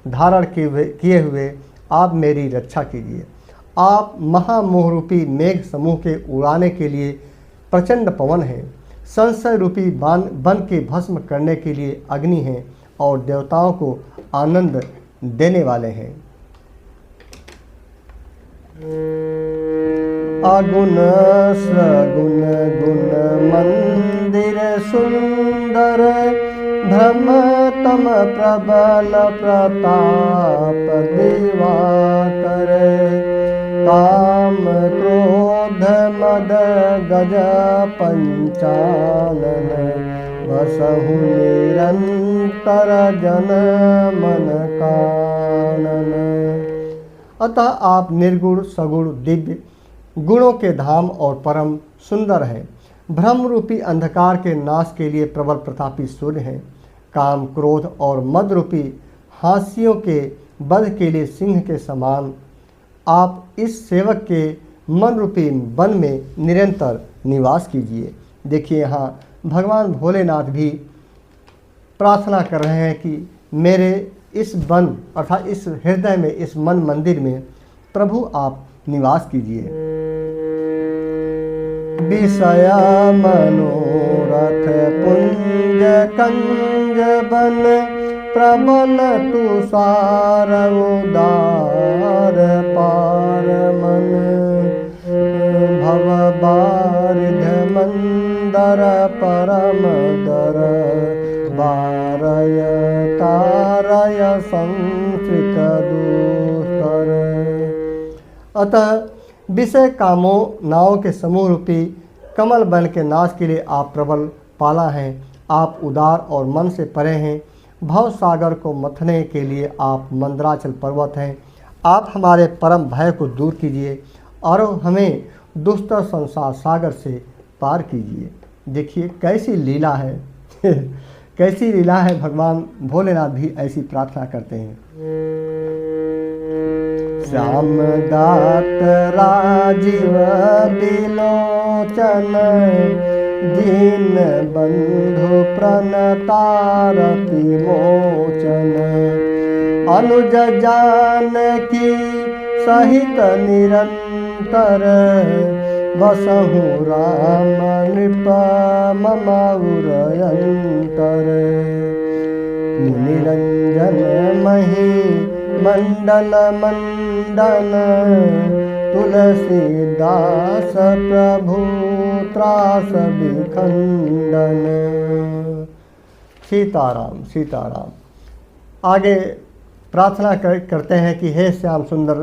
धारण किए हुए आप मेरी रक्षा कीजिए। आप महामोहरूपी मेघ समूह के उड़ाने के लिए प्रचंड पवन हैं, संशय रूपी बन के भस्म करने के लिए अग्नि हैं और देवताओं को आनंद देने वाले हैं। अगुण सगुण गुण मंदिर सुंदर, भ्रम तम प्रबल प्रताप दिवाकर। काम क्रोध मद गज पंचानन, वसहु निरंतर जन मन कानन। अतः आप निर्गुण सगुण दिव्य गुणों के धाम और परम सुंदर हैं। भ्रम रूपी अंधकार के नाश के लिए प्रबल प्रतापी सूर्य हैं। काम क्रोध और मद रूपी हास्यों के वध के लिए सिंह के समान आप इस सेवक के मन रूपी वन में निरंतर निवास कीजिए। देखिए, यहाँ भगवान भोलेनाथ भी प्रार्थना कर रहे हैं कि मेरे इस वन अर्थात इस हृदय में, इस मन मंदिर में प्रभु आप निवास कीजिए। विषय मनोरथ पुंज कंज बन, प्रबल तुषार उदार पार मन। भव बारिध मंदर परम दर, बारय तारय संस्कृत दुस्तर। अतः विषय कामनाओं के समूह रूपी कमल बन के नाश के लिए आप प्रबल पाला हैं। आप उदार और मन से परे हैं। भव सागर को मथने के लिए आप मंदराचल पर्वत हैं। आप हमारे परम भय को दूर कीजिए और हमें दुष्ट संसार सागर से पार कीजिए। देखिए कैसी लीला है कैसी लीला है। भगवान भोलेनाथ भी ऐसी प्रार्थना करते हैं। श्याम दात राजीव बिलोचन दीन बंधु प्रणतारति मोचन अनुज जानकी सहित निरंतर बसहु राम नृप मम उरयंतर निरंजन मही मंडल मंडन तुलसीदास प्रभु त्रास विखंडन। सीताराम सीताराम। आगे प्रार्थना करते हैं कि हे श्याम सुंदर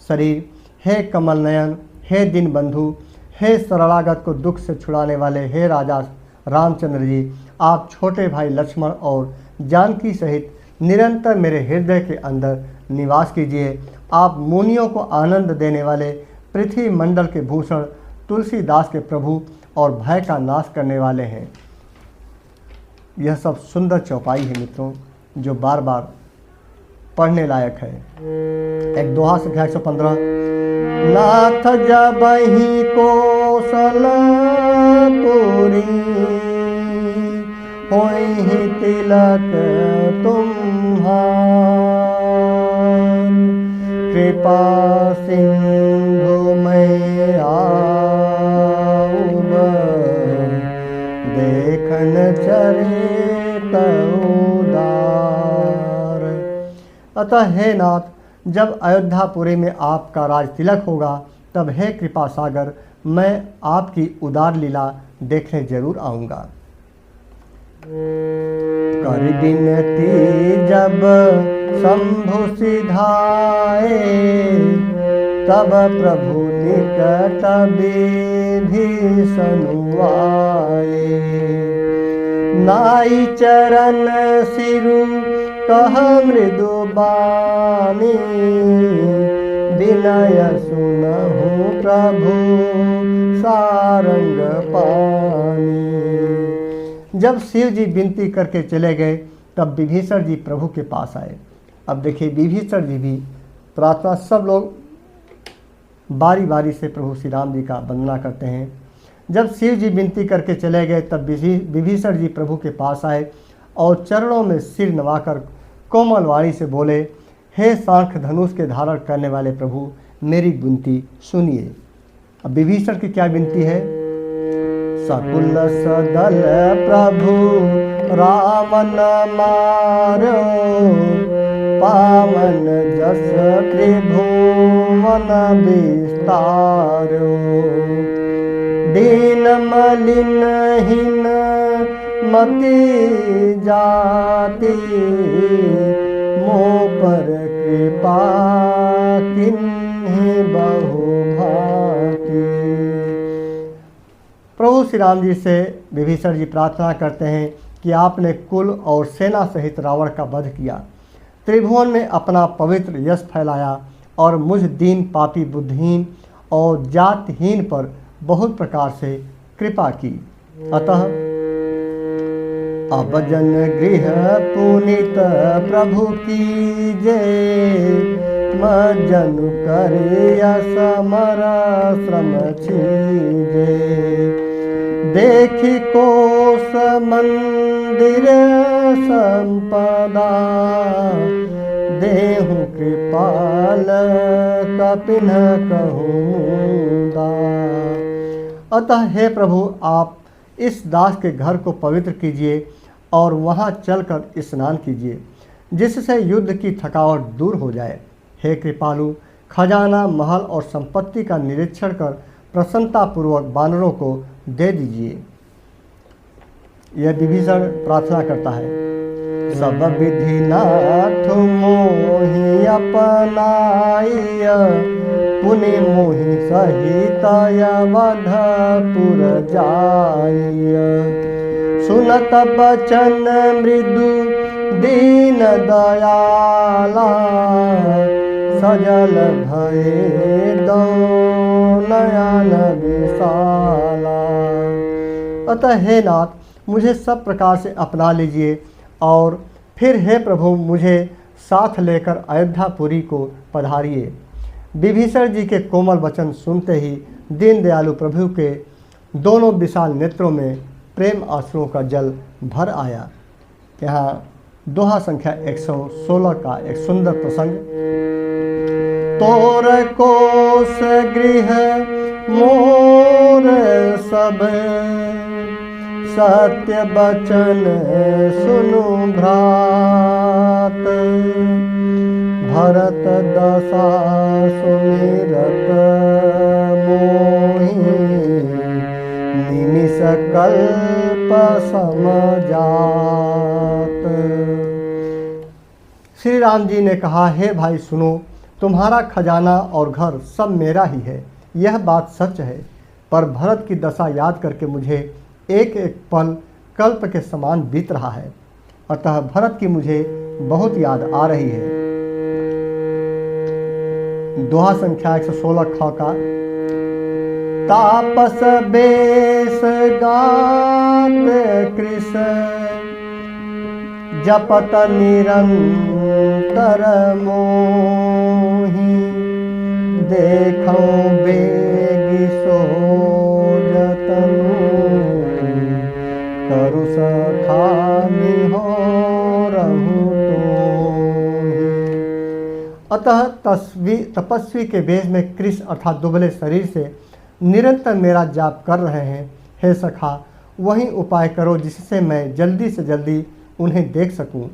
शरीर, हे कमल नयन, हे दीन बंधु, हे शरणागत को दुख से छुड़ाने वाले हे राजा रामचंद्र जी, आप छोटे भाई लक्ष्मण और जानकी सहित निरंतर मेरे हृदय के अंदर निवास कीजिए। आप मुनियों को आनंद देने वाले पृथ्वी मंडल के भूषण तुलसीदास के प्रभु और भय का नाश करने वाले हैं। यह सब सुंदर चौपाई है मित्रों, जो बार बार पढ़ने लायक है। एक दोहा संख्या 115। नाथ जबहि कौशलपुरी होई तिलक तुम्हार कृपा सिंधु मैं आऊब देखन चरित उदार। अतः हे नाथ, जब अयोध्यापुरी में आपका राज तिलक होगा तब हे कृपा सागर, मैं आपकी उदार लीला देखने जरूर आऊँगा। कर बिनती जब शंभु सिधाए तब प्रभु निकट विभीषण आए। नाई चरण सिरु कह मृदु बानी विनय सुनहु प्रभु सारंग पानी। जब शिव जी विनती करके चले गए तब विभीषण जी प्रभु के पास आए। अब देखिए विभीषण जी भी प्रार्थना, सब लोग बारी बारी से प्रभु श्री राम जी का वंदना करते हैं। जब शिव जी विनती करके चले गए तब विभीषण जी प्रभु के पास आए और चरणों में सिर नवाकर कोमल वाणी से बोले, हे सांख धनुष के धारण करने वाले प्रभु, मेरी विनती सुनिए। अब विभीषण की क्या विनती है? सकुल सदल प्रभु रावण मारो पावन जस त्रिभुवन विस्तारो। दीन मलिन हीन मति जाति मोह पर कृपा किन्हीं बहु भांति। प्रभु श्री राम जी से विभीषण जी प्रार्थना करते हैं कि आपने कुल और सेना सहित रावण का वध किया, त्रिभुवन में अपना पवित्र यश फैलाया और मुझ दीन पापी बुद्धिहीन और जातहीन पर बहुत प्रकार से कृपा की। अतः अब जन गृह पुनित प्रभु कीजे मजनु करे समर श्रम छीजे। देखी कोस मंदिर संपदा देहु कृपाल कपिन कहूँदा। अतः हे प्रभु, आप इस दास के घर को पवित्र कीजिए और वहाँ चलकर स्नान कीजिए, जिससे युद्ध की थकावट दूर हो जाए। हे कृपालु, खजाना महल और संपत्ति का निरीक्षण कर प्रसन्नतापूर्वक वानरों को दे दीजिए। यह विभीषण प्रार्थना करता है। सब विधि नाथ मोहि अपनाय पुनि मोहि सहित अवधपुर जाय। सुनत बचन मृदु दीन दयाला, सजल भये दो नयन विशाला। अतः हे नाथ, मुझे सब प्रकार से अपना लीजिए और फिर हे प्रभु मुझे साथ लेकर अयोध्यापुरी को पधारिए। विभीषण जी के कोमल वचन सुनते ही दीन दयालु प्रभु के दोनों विशाल नेत्रों में प्रेम आंसुओं का जल भर आया। यहाँ दोहा संख्या 116 का एक सुंदर प्रसंग। तोर कोस गृह मोर सब, सत्य बचन सुनु भ्रात। भरत दशा सुमिरत मोहि, निमिष कल्प समजात। श्री राम जी ने कहा, हे भाई सुनो, तुम्हारा खजाना और घर सब मेरा ही है, यह बात सच है। पर भरत की दशा याद करके मुझे एक एक पल कल्प के समान बीत रहा है, अतः भरत की मुझे बहुत याद आ रही है। दोहा संख्या 116 ख का। तापस बेस गात कृष, जपत निरंतर मोहि। देखो बेगी सोजतनु, करु सखानी हो रहु तोहि। अतः तपस्वी के वेश में कृष अर्थात दुबले शरीर से निरंतर मेरा जाप कर रहे हैं। हे सखा, वही उपाय करो जिससे मैं जल्दी से जल्दी उन्हें देख सकूं।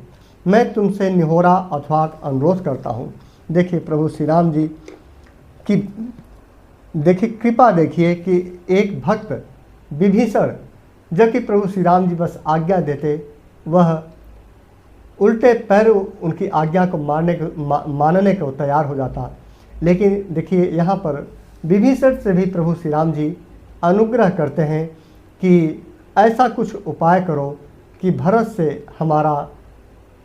मैं तुमसे निहोरा अथवा अनुरोध करता हूँ। देखिए प्रभु श्री राम जी की देखिए कृपा, देखिए कि एक भक्त विभीषण जबकि प्रभु श्री राम जी बस आज्ञा देते, वह उल्टे पैर उनकी आज्ञा को मानने को तैयार हो जाता। लेकिन देखिए यहाँ पर विभीषण से भी प्रभु श्री राम जी अनुग्रह करते हैं कि ऐसा कुछ उपाय करो कि भरत से हमारा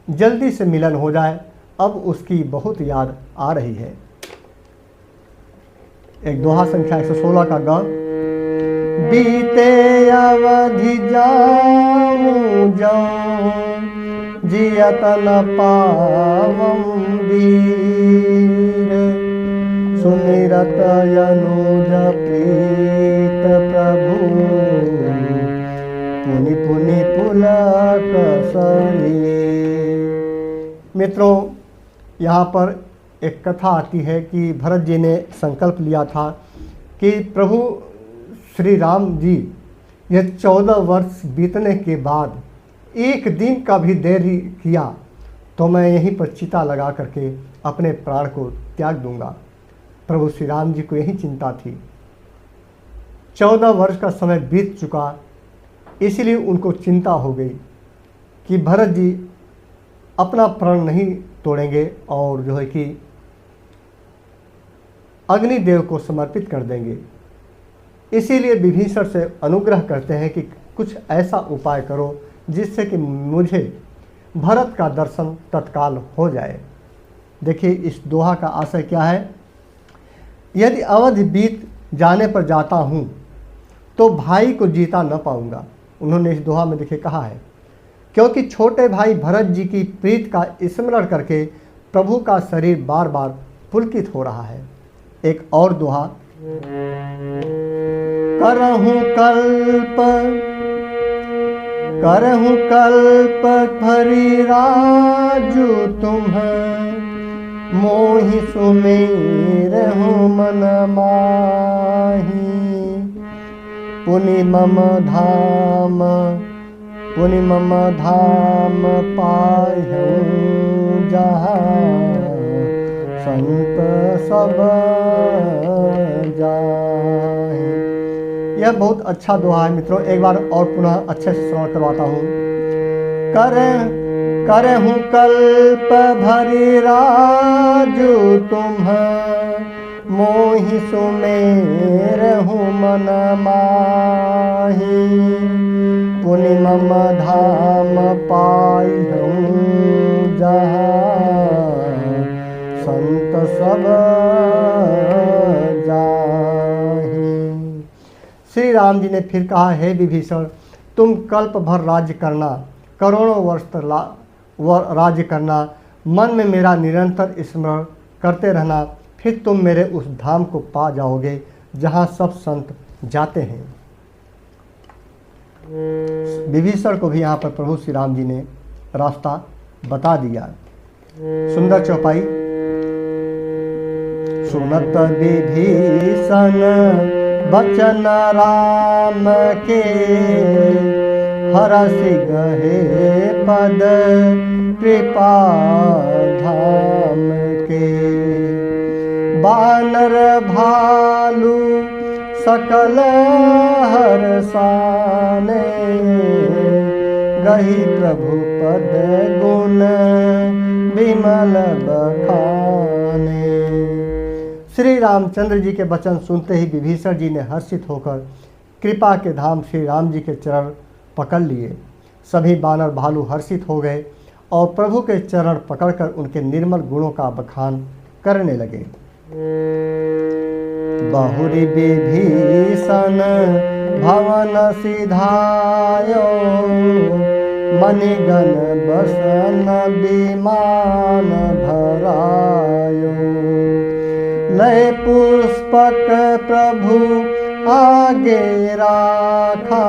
जल्दी से मिलन हो जाए, अब उसकी बहुत याद आ रही है। एक दोहा संख्या 116 का ग। बीते अवधि जाऊं जाऊं, जियत न पावं वीर। सुमिरत अनुज प्रीत प्रभु, पुनि पुनि पुलक सरी। मित्रों, यहाँ पर एक कथा आती है कि भरत जी ने संकल्प लिया था कि प्रभु श्री राम जी यह 14 वर्ष बीतने के बाद एक दिन का भी देरी किया तो मैं यहीं पर चिता लगा करके अपने प्राण को त्याग दूंगा। प्रभु श्री राम जी को यही चिंता थी। 14 वर्ष का समय बीत चुका, इसलिए उनको चिंता हो गई कि भरत जी अपना प्राण नहीं तोड़ेंगे और जो है कि अग्निदेव को समर्पित कर देंगे। इसीलिए विभीषण से अनुग्रह करते हैं कि कुछ ऐसा उपाय करो जिससे कि मुझे भरत का दर्शन तत्काल हो जाए। देखिए इस दोहा का आशय क्या है। यदि अवधि बीत जाने पर जाता हूँ तो भाई को जीता न पाऊँगा। उन्होंने इस दोहा में देखिए कहा है, क्योंकि छोटे भाई भरत जी की प्रीत का स्मरण करके प्रभु का शरीर बार बार पुलकित हो रहा है। एक और दोहा। करहूँ कल्प भरी राजू तुम्हें, मोहि सुमेरहु मन माही। पुनि मम धाम पायहूँ जहाँ, संत सब जाहि। यह बहुत अच्छा दोहा है मित्रों, एक बार और पुनः अच्छे से श्रवण करवाता हूँ। करहूँ कल्प भरी राजू तुम्हें, मोहि सुमेर हूँ मन माही, पुनि मम धाम पाई हूँ जहाँ संत सब जाहि। श्री राम जी ने फिर कहा, हे विभीषण, तुम कल्प भर राज्य करना, करोड़ों वर्ष तक राज्य करना, मन में मेरा निरंतर स्मरण करते रहना, फिर तुम मेरे उस धाम को पा जाओगे जहाँ सब संत जाते हैं। विभीषण को भी यहाँ पर प्रभु श्री राम जी ने रास्ता बता दिया। सुंदर चौपाई। सुनत विभीषण बचन राम के, हरसि गहे पद कृपा धाम के। बानर भालू सकल हरसाने, गही प्रभु पद गुण विमल बखाने। श्री रामचंद्र जी के वचन सुनते ही विभीषण जी ने हर्षित होकर कृपा के धाम श्री राम जी के चरण पकड़ लिए। सभी बानर भालू हर्षित हो गए और प्रभु के चरण पकड़कर उनके निर्मल गुणों का बखान करने लगे। बहुरी विभीषण भवन सिधायो, मणिगण बसन विमान भरायो। लय पुष्पक प्रभु आगे राखा,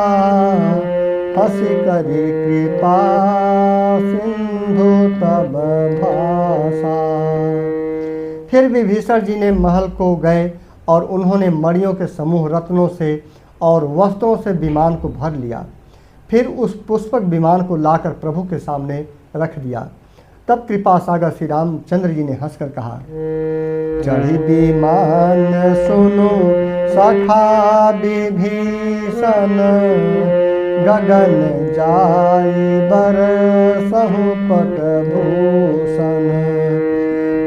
हंसी करी कृपा सिंधु तब भाषा। फिर विभीषण जी ने महल को गए और उन्होंने मणियों के समूह रत्नों से और वस्त्रों से विमान को भर लिया। फिर उस पुष्पक विमान को लाकर प्रभु के सामने रख दिया। तब कृपा सागर श्री रामचंद्र जी ने हंसकर कहा, चढ़ी विमान सुनो सखा विभीषण, गगन जाई बरसहु पट भूषण।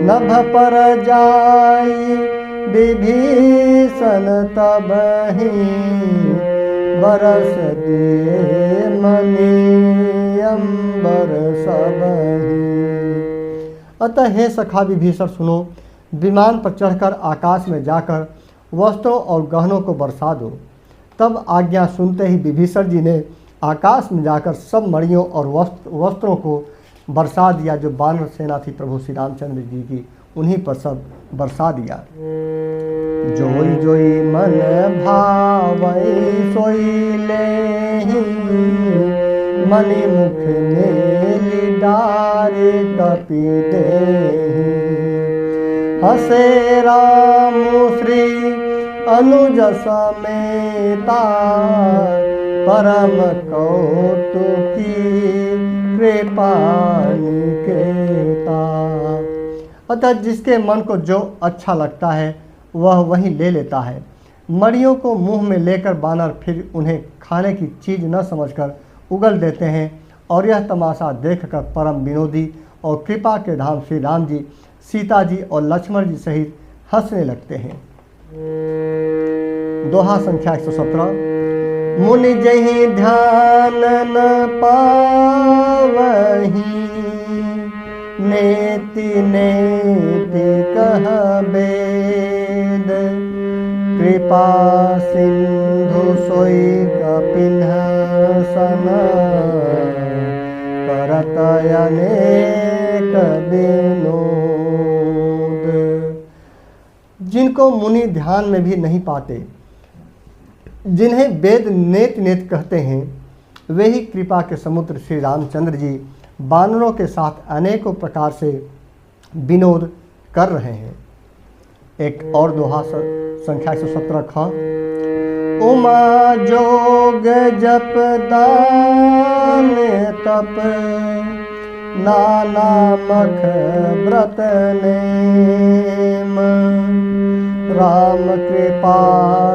नभ पर जाई विभीषण तबहि, बरस दिए मणि अंबर सबहि। अतः हे सखा विभीषण सुनो, विमान पर चढ़कर आकाश में जाकर वस्त्रों और गहनों को बरसा दो। तब आज्ञा सुनते ही विभीषण जी ने आकाश में जाकर सब मणियों और वस्त्रों को बरसा दिया जो बानर सेना थी प्रभु श्री रामचंद्र जी की, उन्हीं पर सब बरसा दिया। जोई जोई मन भावई सोई लेहि, मणि मुख मेलि डारे कपि देहि। हसे राम श्री अनुज समेता, परम कौतुकी कृपा निकेता। अतः जिसके मन को जो अच्छा लगता है वह वहीं ले लेता है। मणियों को मुंह में लेकर बानर फिर उन्हें खाने की चीज़ न समझकर उगल देते हैं और यह तमाशा देखकर परम विनोदी और कृपा के धाम श्री राम जी, सीता जी और लक्ष्मण जी सहित हंसने लगते हैं। दोहा संख्या 117। मुनि जहि ध्यान न पावहि, नेति नेति कह वेद। कृपा सिंधु सोई कपिन्ह सन, करत अनेक विनोद। जिनको मुनि ध्यान में भी नहीं पाते, जिन्हें वेद नेत नेत कहते हैं, वे ही कृपा के समुद्र श्री रामचंद्र जी बानरों के साथ अनेकों प्रकार से विनोद कर रहे हैं। एक और दोहा संख्या 117 ख। उमा जोग जप दान तप, नाना मख व्रत नेम। राम कृपा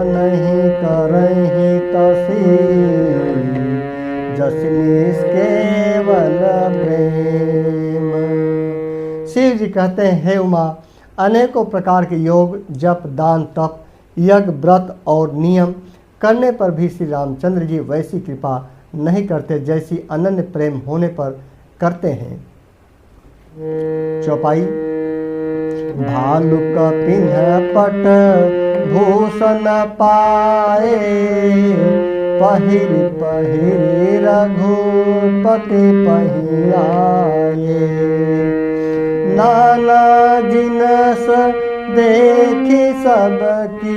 नहीं करहि तसी, जसनिस केवल प्रेम। शिव जी कहते हैं, हे उमा, अनेकों प्रकार के योग, जप, दान, तप, यज्ञ, व्रत और नियम करने पर भी श्री रामचंद्र जी वैसी कृपा नहीं करते जैसी अनन्य प्रेम होने पर करते हैं। चौपाई। भालु कपिन्ह पट भूषण पाए, पहिर पहिर रघुपति पहियाए। नाना जिनस देखी सबकी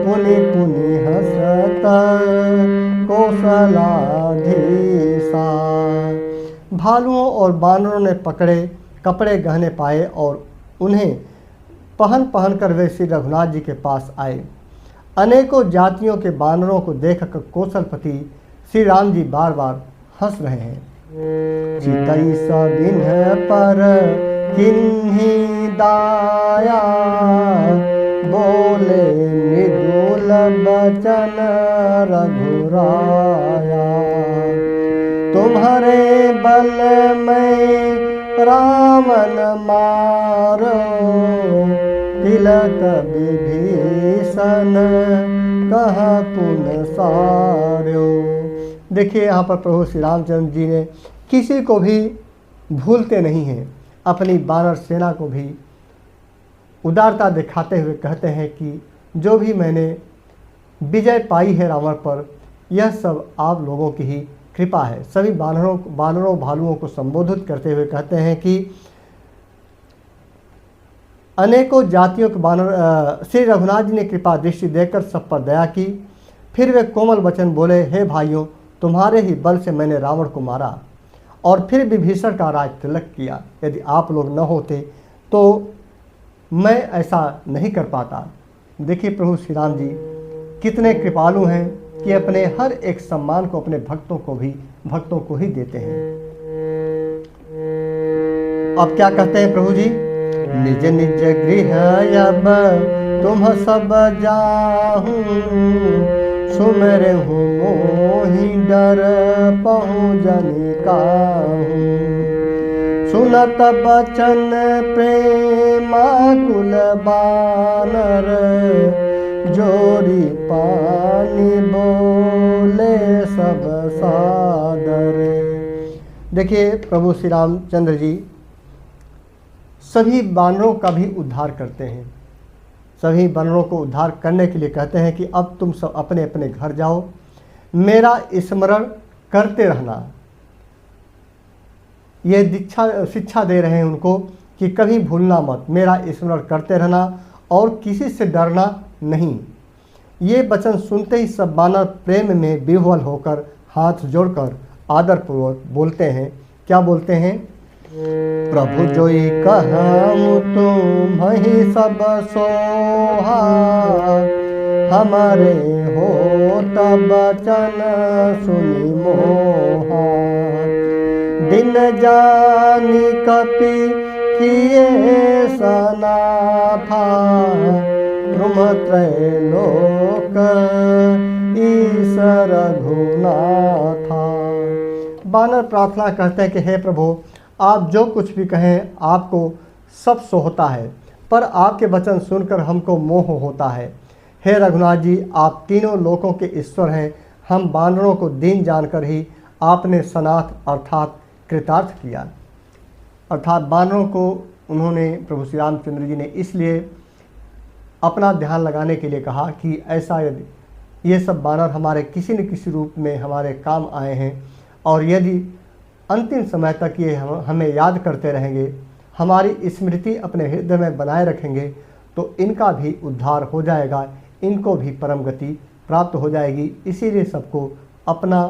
पुनि पुनि हसत कौशलाधीसा। भालुओं और बानरों ने पकड़े कपड़े गहने पाए और उन्हें पहन कर वे श्री रघुनाथ जी के पास आए। अनेकों जातियों के बानरों को देखकर कौशलपति श्री राम जी बार बार हंस रहे हैं। चितई सबिन पर किन्हीं दाया, बोले मृदुल बचन रघुराया। तुम्हारे बल में रावण मारो, तिलक विभीषण कह पुन सार्यो। देखिए यहाँ पर प्रभु श्री रामचंद्र जी ने किसी को भी भूलते नहीं हैं। अपनी वानर सेना को भी उदारता दिखाते हुए कहते हैं कि जो भी मैंने विजय पाई है रावण पर, यह सब आप लोगों की ही कृपा है। सभी बानरों भालुओं को संबोधित करते हुए कहते हैं कि अनेकों जातियों के बानर श्री रघुनाथ जी ने कृपा दृष्टि देकर सब पर दया की। फिर वे कोमल वचन बोले, हे भाइयों, तुम्हारे ही बल से मैंने रावण को मारा और फिर विभीषण का राज तिलक किया। यदि आप लोग न होते तो मैं ऐसा नहीं कर पाता। देखिए प्रभु श्री राम जी कितने कृपालु हैं कि अपने हर एक सम्मान को अपने भक्तों को ही देते हैं। अब क्या कहते हैं प्रभु जी? निज निज गृह अब तुम सब जाहूं, सुमरे हूँ मोहि डर पहुँचन काहूं। सुनत बचन प्रेमाकुल बानर, जोरी पानी बोले सब सादर। देखिए प्रभु श्री रामचंद्र जी सभी बानरों का भी उद्धार करते हैं। सभी बानरों को उद्धार करने के लिए कहते हैं कि अब तुम सब अपने अपने घर जाओ, मेरा स्मरण करते रहना। ये शिक्षा दे रहे हैं उनको कि कभी भूलना मत, मेरा स्मरण करते रहना और किसी से डरना नहीं। ये वचन सुनते ही सब बानर प्रेम में विह्वल होकर हाथ जोड़कर आदरपूर्वक बोलते हैं। क्या बोलते हैं? प्रभु जोई कहूँ तुम ही सब सोहा, हमारे हो तब वचन सुनि मोहा। दिन जानी कपि किए सनाथा, ब्रह्म त्रैलोक ईश्वर रघुनाथा। बानर प्रार्थना करते हैं कि हे प्रभु, आप जो कुछ भी कहें आपको सब सोहता है, पर आपके वचन सुनकर हमको मोह होता है। हे रघुनाथ जी, आप तीनों लोकों के ईश्वर हैं। हम बानरों को दीन जानकर ही आपने सनाथ अर्थात कृतार्थ किया। अर्थात बानरों को उन्होंने प्रभु श्री रामचंद्र जी ने इसलिए अपना ध्यान लगाने के लिए कहा कि ऐसा यदि ये सब बानर हमारे किसी न किसी रूप में हमारे काम आए हैं और यदि अंतिम समय तक ये हमें याद करते रहेंगे, हमारी स्मृति अपने हृदय में बनाए रखेंगे, तो इनका भी उद्धार हो जाएगा, इनको भी परम गति प्राप्त हो जाएगी। इसीलिए सबको अपना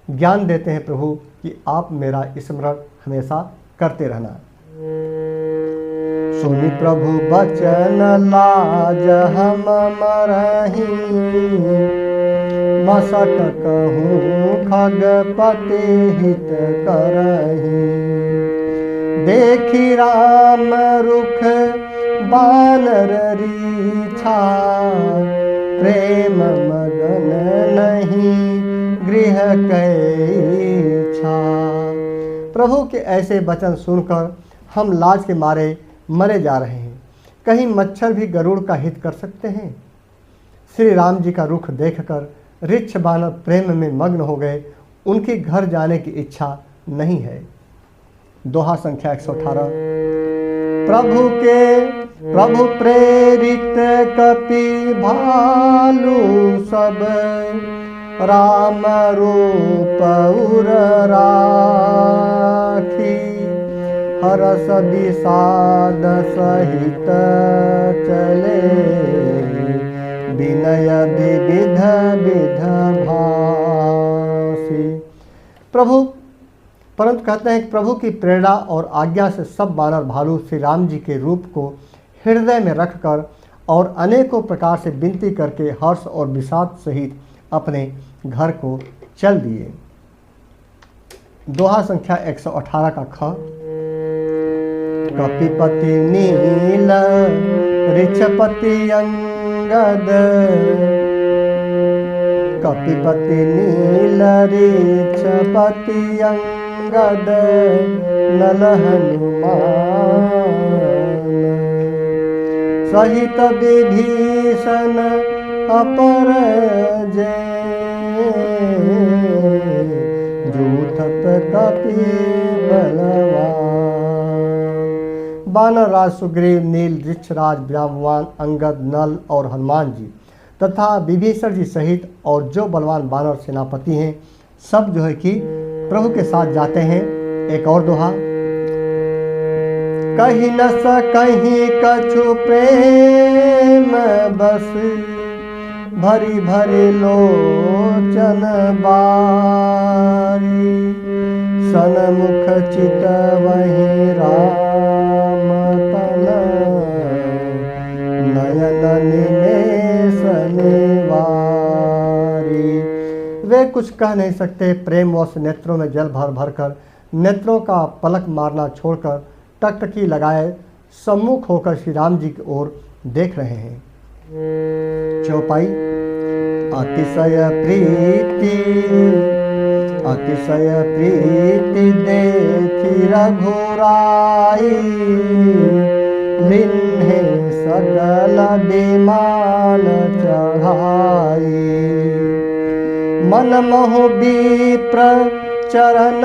ज्ञान देते हैं प्रभु कि आप मेरा स्मरण हमेशा करते रहना। सुनि प्रभु बचन लाज हम मरही, मसक कहूँ खगपति हित करही। देखी राम रुख बानर रीछा, प्रेम मगन नहीं गृह कै इच्छा। प्रभु के ऐसे वचन सुनकर हम लाज के मारे मरे जा रहे हैं। कहीं मच्छर भी गरुड़ का हित कर सकते हैं। श्री राम जी का रुख देखकर ऋक्ष बानर प्रेम में मग्न हो गए। उनके घर जाने की इच्छा नहीं है। दोहा संख्या 118। प्रभु प्रेरित कपि भालू सब, राम रूप उर राखी। हरस विषाद सहित चले, विनय विविध विध भासी। परंतु कहते हैं कि प्रभु की प्रेरणा और आज्ञा से सब बानर भालू श्री राम जी के रूप को हृदय में रखकर और अनेकों प्रकार से विनती करके हर्ष और विषाद सहित अपने घर को चल दिए। दोहा संख्या 118 का ख। कपिपति नील ऋक्षपति अंगद, कपिपति नील ऋक्षपति अंगद, नल हनुमान सहित विभीषण अपर जूथत कपि बलवान। बानर राज सुग्रीव, नील, ऋक्षराज, जांबवान, अंगद, नल और हनुमान जी तथा विभीषण जी सहित और जो बलवान बानर सेनापति हैं, सब जो है कि प्रभु के साथ जाते हैं। एक और दोहा। कहीं न सकहीं कछु प्रेम बस, भरी भरी लोचन बारी। सनमुख चित वहीं राम तन, नयन निमेष निवारी। वे कुछ कह नहीं सकते, प्रेमवश नेत्रों में जल भर भर कर, नेत्रों का पलक मारना छोड़कर टकटकी लगाए सम्मुख होकर श्री राम जी की ओर देख रहे हैं। चौपाई। अतिशय प्रीति देखी रघुराई, लिन्हे सकल विमान चढ़ाई। मन मोह विप्र चरण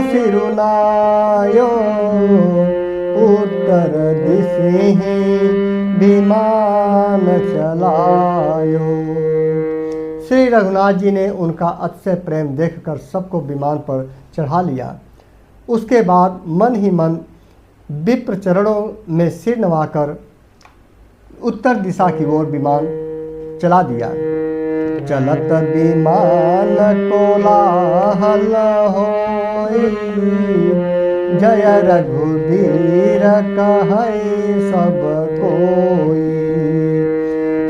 सिरुनायो, उत्तर दिशि विमान चलायो। श्री रघुनाथ जी ने उनका अतिशय प्रेम देखकर सबको विमान पर चढ़ा लिया। उसके बाद मन ही मन विप्र चरणों में सिर नवाकर उत्तर दिशा की ओर विमान चला दिया। चलत विमान कोलाहल होई, जय रघुवीर कहै सब कोई।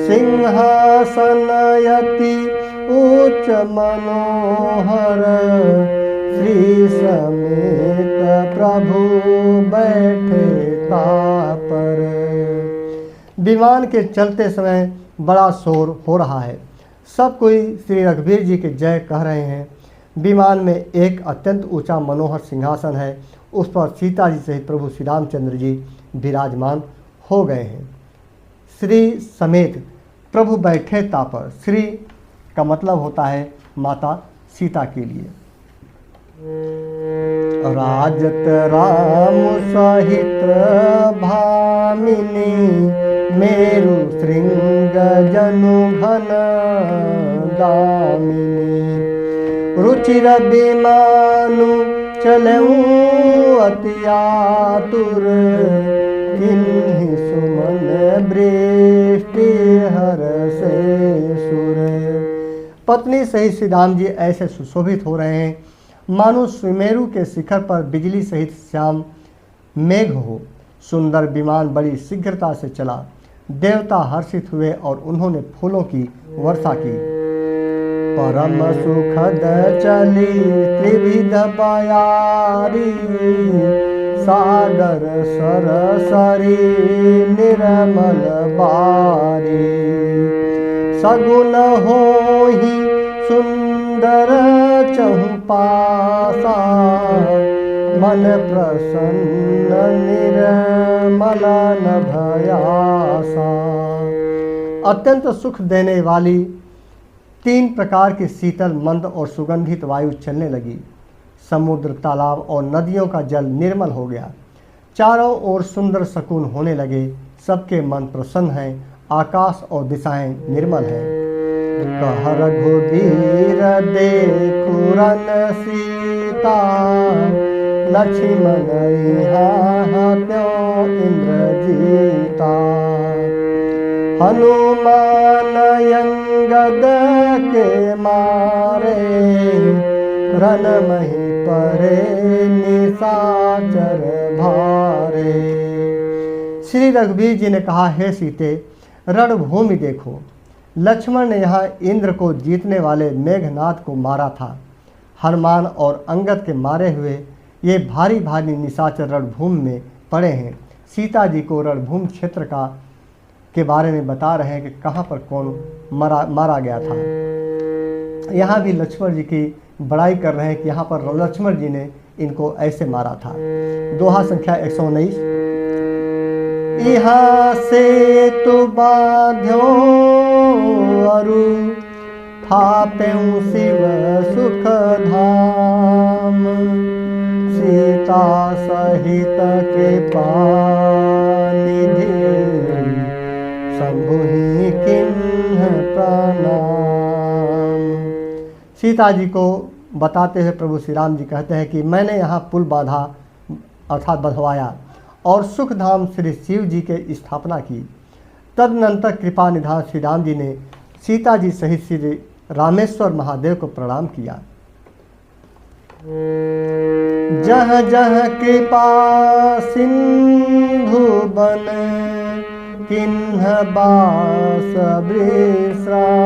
सिंहासन यति उच्च मनोहर, श्री समेत प्रभु बैठे तापर। विमान के चलते समय बड़ा शोर हो रहा है। सब कोई श्री रघुवीर जी के जय कह रहे हैं। विमान में एक अत्यंत ऊंचा मनोहर सिंहासन है। उस पर सीता जी सहित प्रभु श्री रामचंद्र जी विराजमान हो गए हैं। श्री समेत प्रभु बैठे तापर। श्री का मतलब होता है माता सीता के लिए। राजत राम सहित भामिनी, मेरु श्रृंग जनु घन दामिनी। रुचिर विमानु चलऊं अति आतुर, किन्हि सुमन बृष्टि हरषे सुर। पत्नी सहित श्री राम जी ऐसे सुशोभित हो रहे हैं मानो सुमेरु के शिखर पर बिजली सहित श्याम मेघ हो। सुंदर विमान बड़ी शीघ्रता से चला। देवता हर्षित हुए और उन्होंने फूलों की वर्षा की। परम सुखद चली त्रिविध बयारी, सागर सरसरी निर्मल बारी। सगुन होहि सुंदर चहुपासा, मन प्रसन्न निर्मल नभयासा। अत्यंत सुख देने वाली 3 प्रकार की शीतल, मंद और सुगंधित वायु चलने लगी। समुद्र, तालाब और नदियों का जल निर्मल हो गया। चारों ओर सुंदर सकून होने लगे। सबके मन प्रसन्न हैं। आकाश और दिशाएं निर्मल हैं। कह रघुबीर देखु रन सीता, लक्ष्मण यहाँ त्यों इंद्रजीता। हनुमान अंगद के मारे, रन मही परे निशाचर भारे। श्री रघुवीर जी ने कहा, हे सीते, रणभूमि देखो। लक्ष्मण ने यहाँ इंद्र को जीतने वाले मेघनाद को मारा था। हनुमान और अंगद के मारे हुए ये भारी भारी निशाचर रणभूमि में पड़े हैं। सीता जी को रणभूमि क्षेत्र के बारे में बता रहे हैं कि कहाँ पर कौन मारा गया था। यहाँ भी लक्ष्मण जी की बड़ाई कर रहे हैं कि यहाँ पर लक्ष्मण जी ने इनको ऐसे मारा था। दोहा संख्या 119। यहाँ से तो बांध्यो अरु, थापेउ शिव सुख धाम। सीता सहित कृपा निधि, शंभुहि किन्ह प्रणाम। सीता जी को बताते हुए प्रभु श्री राम जी कहते हैं कि मैंने यहाँ पुल बांधा अर्थात बंधवाया और सुखधाम श्री शिव जी के स्थापना की। तदनंतर कृपा निधान श्री राम जी ने सीता जी सहित श्री रामेश्वर महादेव को प्रणाम किया। जह जह कृपा सिंधु बन, किन्ह बास विश्राम।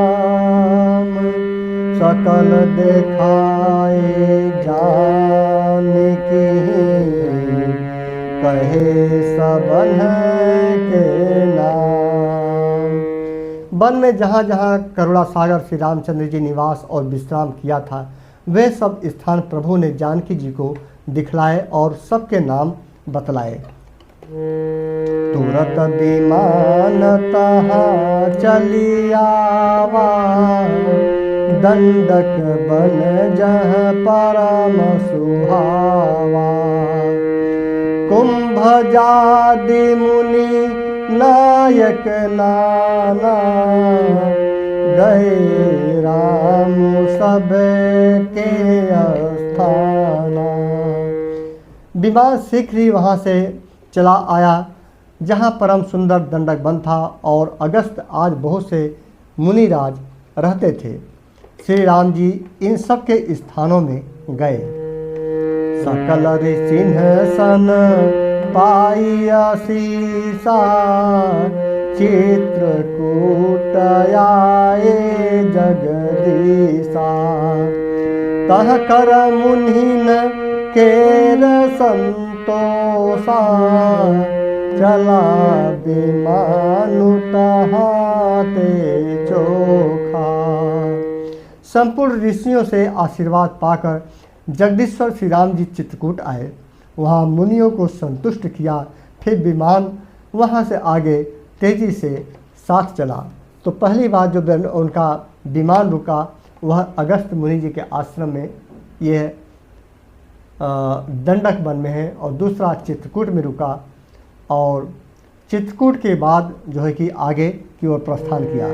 सकल देखाए जानकी, कहे सबन के नाम। वन में जहाँ जहाँ करुणा सागर श्री रामचंद्र जी निवास और विश्राम किया था, वे सब स्थान प्रभु ने जानकी जी को दिखलाए और सबके नाम बतलाए। तुरत विमान तहाँ चली आवा, दंडक बन जह परम सुहावा। कुंभ जादि मुनि नायक नाना, गए राम सब के स्थाना। विमान शीघ्र ही वहाँ से चला आया जहाँ परम सुंदर दंडक वन था और अगस्त आज बहुत से मुनिराज रहते थे। श्री राम जी इन सब के स्थानों में गए। सकल ऋषिन सन पाई आशीषा, चित्रकूट आए जगदीशा। तह कर मुनिन केर संतोषा, चला विमानु तहाँ ते चोखा। संपूर्ण ऋषियों से आशीर्वाद पाकर जगदीश्वर श्री राम जी चित्रकूट आए। वहाँ मुनियों को संतुष्ट किया। फिर विमान वहाँ से आगे तेजी से साथ चला। तो पहली बार जो उनका विमान रुका वह अगस्त मुनि जी के आश्रम में, यह दंडक वन में है, और दूसरा चित्रकूट में रुका और चित्रकूट के बाद जो है कि आगे की ओर प्रस्थान किया।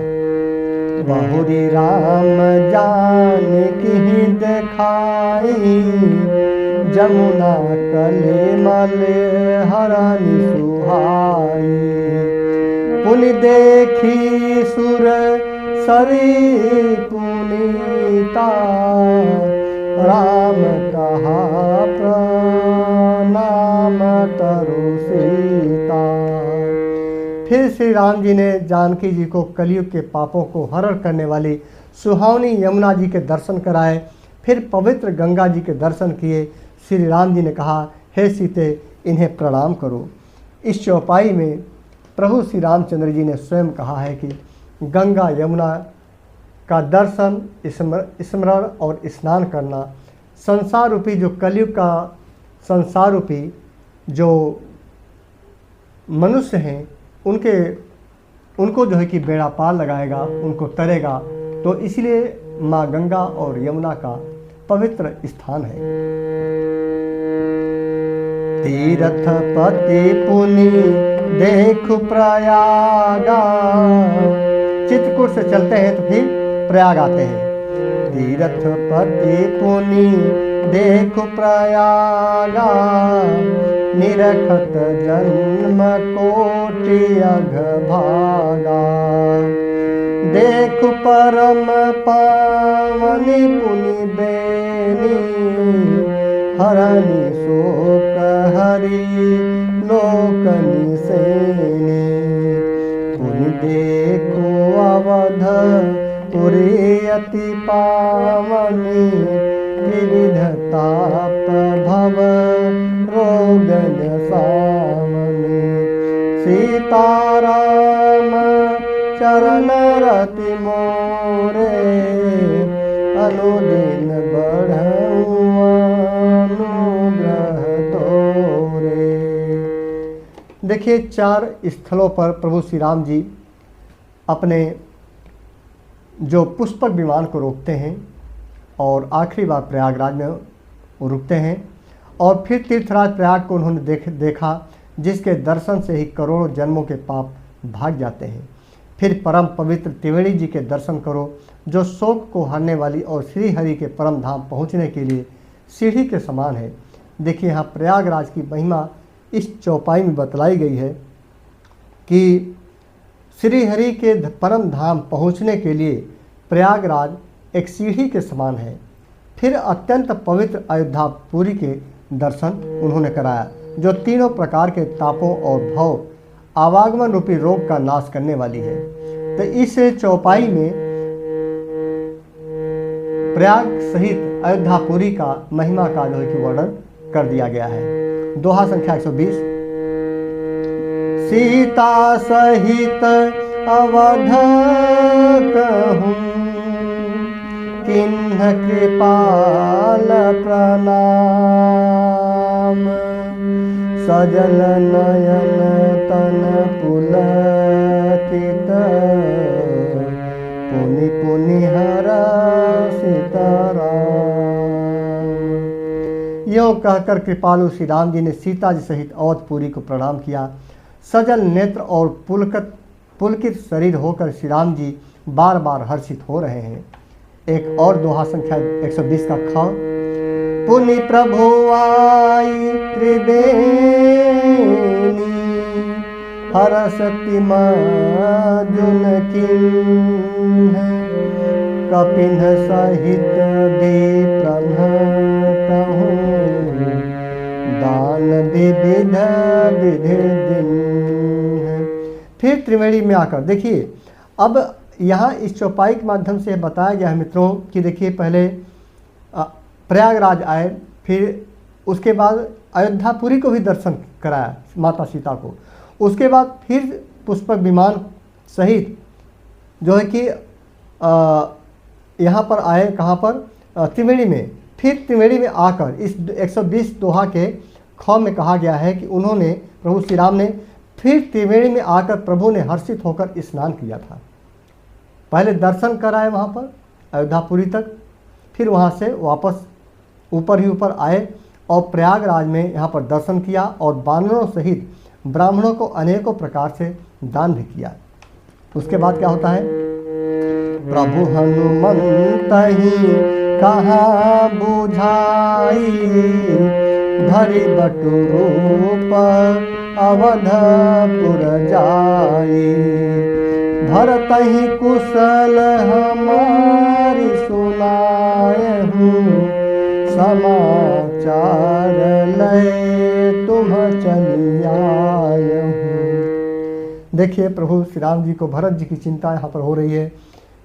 बहुरी राम जानकी देखाई, जमुना कलेमल हरनि सुहाई। पुनि देखी सुर सरी पुनीता, राम कहा प्रणाम तरु सीता। फिर श्री राम जी ने जानकी जी को कलयुग के पापों को हरण करने वाली सुहावनी यमुना जी के दर्शन कराए। फिर पवित्र गंगा जी के दर्शन किए। श्री राम जी ने कहा, हे सीते, इन्हें प्रणाम करो। इस चौपाई में प्रभु श्री रामचंद्र जी ने स्वयं कहा है कि गंगा यमुना का दर्शन, स्मरण और स्नान करना संसार रूपी जो कलयुग का संसार रूपी जो मनुष्य हैं उनको जो है कि बेड़ा पार लगाएगा, उनको तरेगा। तो इसलिए माँ गंगा और यमुना का पवित्र स्थान है। तीर्थ पति पुनि देख प्रयागा, चित्रकूट से चलते हैं तो फिर प्रयाग आते हैं। तीर्थ पति पुनि देख प्रयागा, निरखत जन्म कोटि अघ भागा। देख परम पावनि पुनि बेनी, हरनि शोक हरि लोकनि सेनी। पुनि देखो अवध पुरी अति पावनी, विविध ताप भव रोगन सामनी। सीताराम चरण रति मोरे, अनुदिन बढ़ऊ अनुग्रह तोरे। देखिए, 4 स्थलों पर प्रभु श्री राम जी अपने जो पुष्पक विमान को रोकते हैं और आखिरी बार प्रयागराज में रुकते हैं। और फिर तीर्थराज प्रयाग को उन्होंने देखा, जिसके दर्शन से ही करोड़ों जन्मों के पाप भाग जाते हैं। फिर परम पवित्र त्रिवेणी जी के दर्शन करो, जो शोक को हरने वाली और श्री हरि के परम धाम पहुँचने के लिए सीढ़ी के समान है। देखिए, यहाँ प्रयागराज की महिमा इस चौपाई में बतलाई गई है कि श्री हरि के परम धाम पहुँचने के लिए प्रयागराज एक सीढ़ी के समान है। फिर अत्यंत पवित्र अयोध्यापुरी के दर्शन उन्होंने कराया, जो तीनों प्रकार के तापों और भव आवागमन रूपी रोग का नाश करने वाली है। तो इस चौपाई में प्रयाग सहित अयोध्यापुरी का महिमा का जो है कि वर्णन कर दिया गया है। दोहा संख्या 120। सीता सहित अवध कहूँ, किन्ह कृपाल प्रणाम। सजल नयन तन पुलकित, पुनि पुनि हरा सीताराम। यों कहकर कृपालु श्री राम जी ने सीता जी सहित अवधपुरी को प्रणाम किया। सजल नेत्र और पुलकित शरीर होकर श्री राम जी बार बार हर्षित हो रहे हैं। एक और दोहा संख्या 120 का ख। पुनि प्रभु आई त्रिवेणी, हरसति माजुन किन्ह। कपिन सहित विप्रन्ह कहूँ, दान विविध विधि दिन। फिर त्रिवेणी में आकर देखिए, अब यहाँ इस चौपाई के माध्यम से बताया गया है मित्रों कि देखिए, पहले प्रयागराज आए, फिर उसके बाद अयोध्यापुरी को भी दर्शन कराया माता सीता को। उसके बाद फिर पुष्पक विमान सहित जो है कि यहाँ पर आए, कहाँ पर, त्रिवेणी में। फिर त्रिवेणी में आकर इस 120 दोहा के ख में कहा गया है कि उन्होंने, प्रभु श्री राम ने फिर त्रिवेणी में आकर प्रभु ने हर्षित होकर स्नान किया था। पहले दर्शन कराए वहाँ पर अयोध्यापुरी तक, फिर वहाँ से वापस ऊपर ही ऊपर आए और प्रयागराज में यहाँ पर दर्शन किया और वानरों सहित ब्राह्मणों को अनेकों प्रकार से दान भी किया। उसके बाद क्या होता है? प्रभु हनुमंत ही कहाँ बुझाई, धरि बटु रूप अवधपुर जाई। भरत ही कुशल हमारी सुनायहूँ, समाचार लय तुम चली आयहूँ। देखिए, प्रभु श्री राम जी को भरत जी की चिंता यहाँ पर हो रही है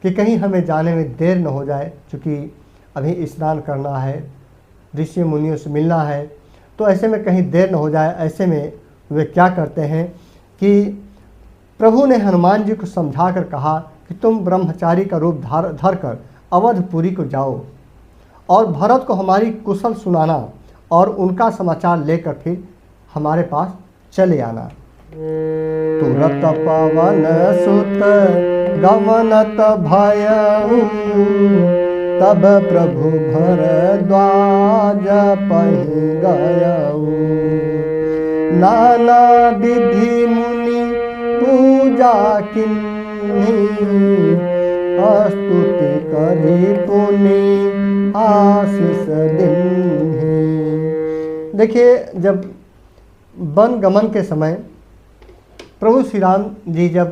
कि कहीं हमें जाने में देर न हो जाए, क्योंकि अभी स्नान करना है, ऋषि मुनियों से मिलना है, तो ऐसे में कहीं देर न हो जाए। ऐसे में वे क्या करते हैं कि प्रभु ने हनुमान जी को समझा कर कहा कि तुम ब्रह्मचारी का रूप धर कर अवधपुरी को जाओ और भरत को हमारी कुशल सुनाना और उनका समाचार लेकर फिर हमारे पास चले आना। तुरत पवन सुत गमनत भयउ, तब प्रभु भरद्वाज पहि गयउ। नाना विधि मुनि पूजा किन्ही, स्तुति करी पुनि आशीष दिन्ही। देखिए, जब वन गमन के समय प्रभु श्री राम जी जब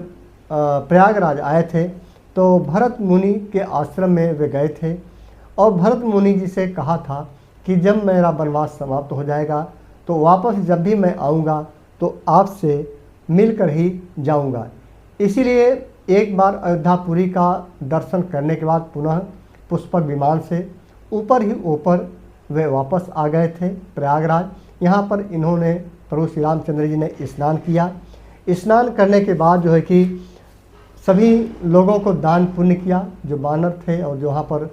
प्रयागराज आए थे तो भरत मुनि के आश्रम में वे गए थे और भरत मुनि जी से कहा था कि जब मेरा वनवास समाप्त हो जाएगा तो वापस जब भी मैं आऊँगा तो आपसे मिलकर ही जाऊँगा। इसीलिए एक बार अयोध्यापुरी का दर्शन करने के बाद पुनः पुष्पक विमान से ऊपर ही ऊपर वे वापस आ गए थे प्रयागराज। यहाँ पर इन्होंने प्रभु श्री रामचंद्र जी ने स्नान किया। स्नान करने के बाद जो है कि सभी लोगों को दान पुण्य किया, जो वानर थे और जो वहाँ पर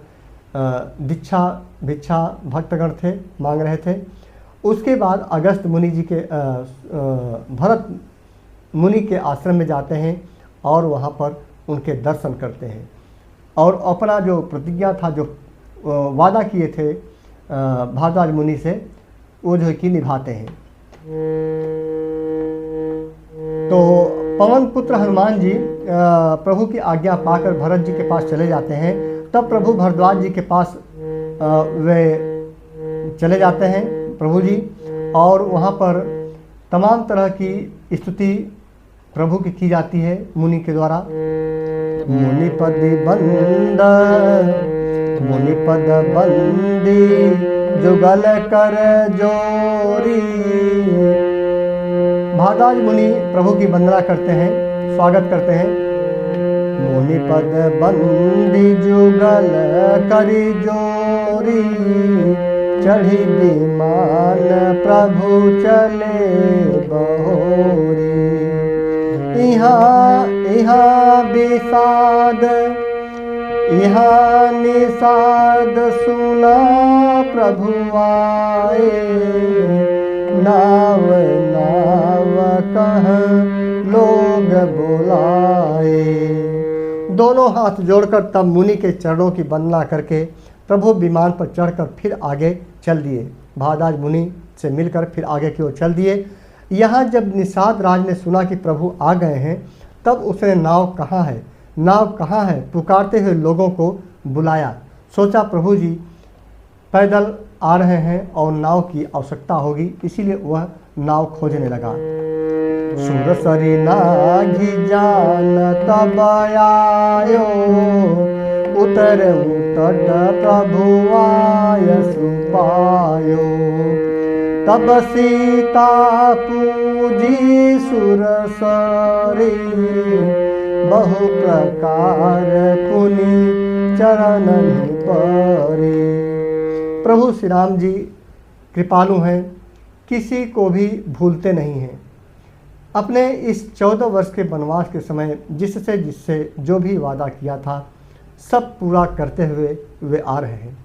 भिक्षा भक्तगण थे मांग रहे थे। उसके बाद अगस्त मुनि जी के भरत मुनि के आश्रम में जाते हैं और वहाँ पर उनके दर्शन करते हैं और अपना जो प्रतिज्ञा था, जो वादा किए थे भारद्वाज मुनि से, वो जो है कि निभाते हैं। तो पवन पुत्र हनुमान जी प्रभु की आज्ञा पाकर भरत जी के पास चले जाते हैं। तब प्रभु भरद्वाज जी के पास वे चले जाते हैं प्रभु जी, और वहाँ पर तमाम तरह की स्तुति प्रभु की जाती है मुनि के द्वारा। मुनिपद बंदी जुगल कर जोरी। भारद्वाज मुनि प्रभु की वंदना करते हैं, स्वागत करते हैं। मुनिपद बंदी जुगल करी जोरी, चढ़ी विमान प्रभु चले बहोरी। यहाँ विषाद यहाँ निषाद सुना प्रभु आए, नाव नाव कह लोग बुलाए। दोनों हाथ जोड़कर तब मुनि के चरणों की वंदना करके प्रभु विमान पर चढ़कर फिर आगे चल दिए। भारद्वाज मुनि से मिलकर फिर आगे की ओर चल दिए। यहाँ जब निषाद राज ने सुना कि प्रभु आ गए हैं, तब उसने नाव कहाँ है पुकारते हुए लोगों को बुलाया। सोचा प्रभु जी पैदल आ रहे हैं और नाव की आवश्यकता होगी, इसीलिए वह नाव खोजने लगा। सुरसरी नाघि जान तब आयो, उतरे तट प्रभु आयसु पायो। तब सीता पूजी सुरसरी, बहु प्रकार पुनि चरण परी। प्रभु श्री राम जी कृपालु हैं, किसी को भी भूलते नहीं हैं। अपने इस 14 वर्ष के वनवास के समय जिससे जो भी वादा किया था सब पूरा करते हुए वे आ रहे हैं।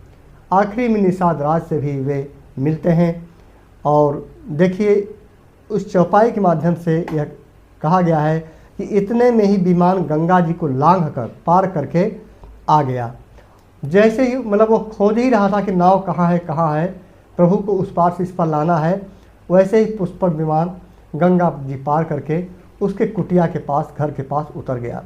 आखिरी में निषाद राज से भी वे मिलते हैं और देखिए उस चौपाई के माध्यम से यह कहा गया है कि इतने में ही विमान गंगा जी को लांघ कर पार करके आ गया। जैसे ही मतलब वो खोज ही रहा था कि नाव कहाँ है, प्रभु को उस पार से इस पर लाना है, वैसे ही पुष्पक विमान गंगा जी पार करके उसके कुटिया के पास, घर के पास उतर गया।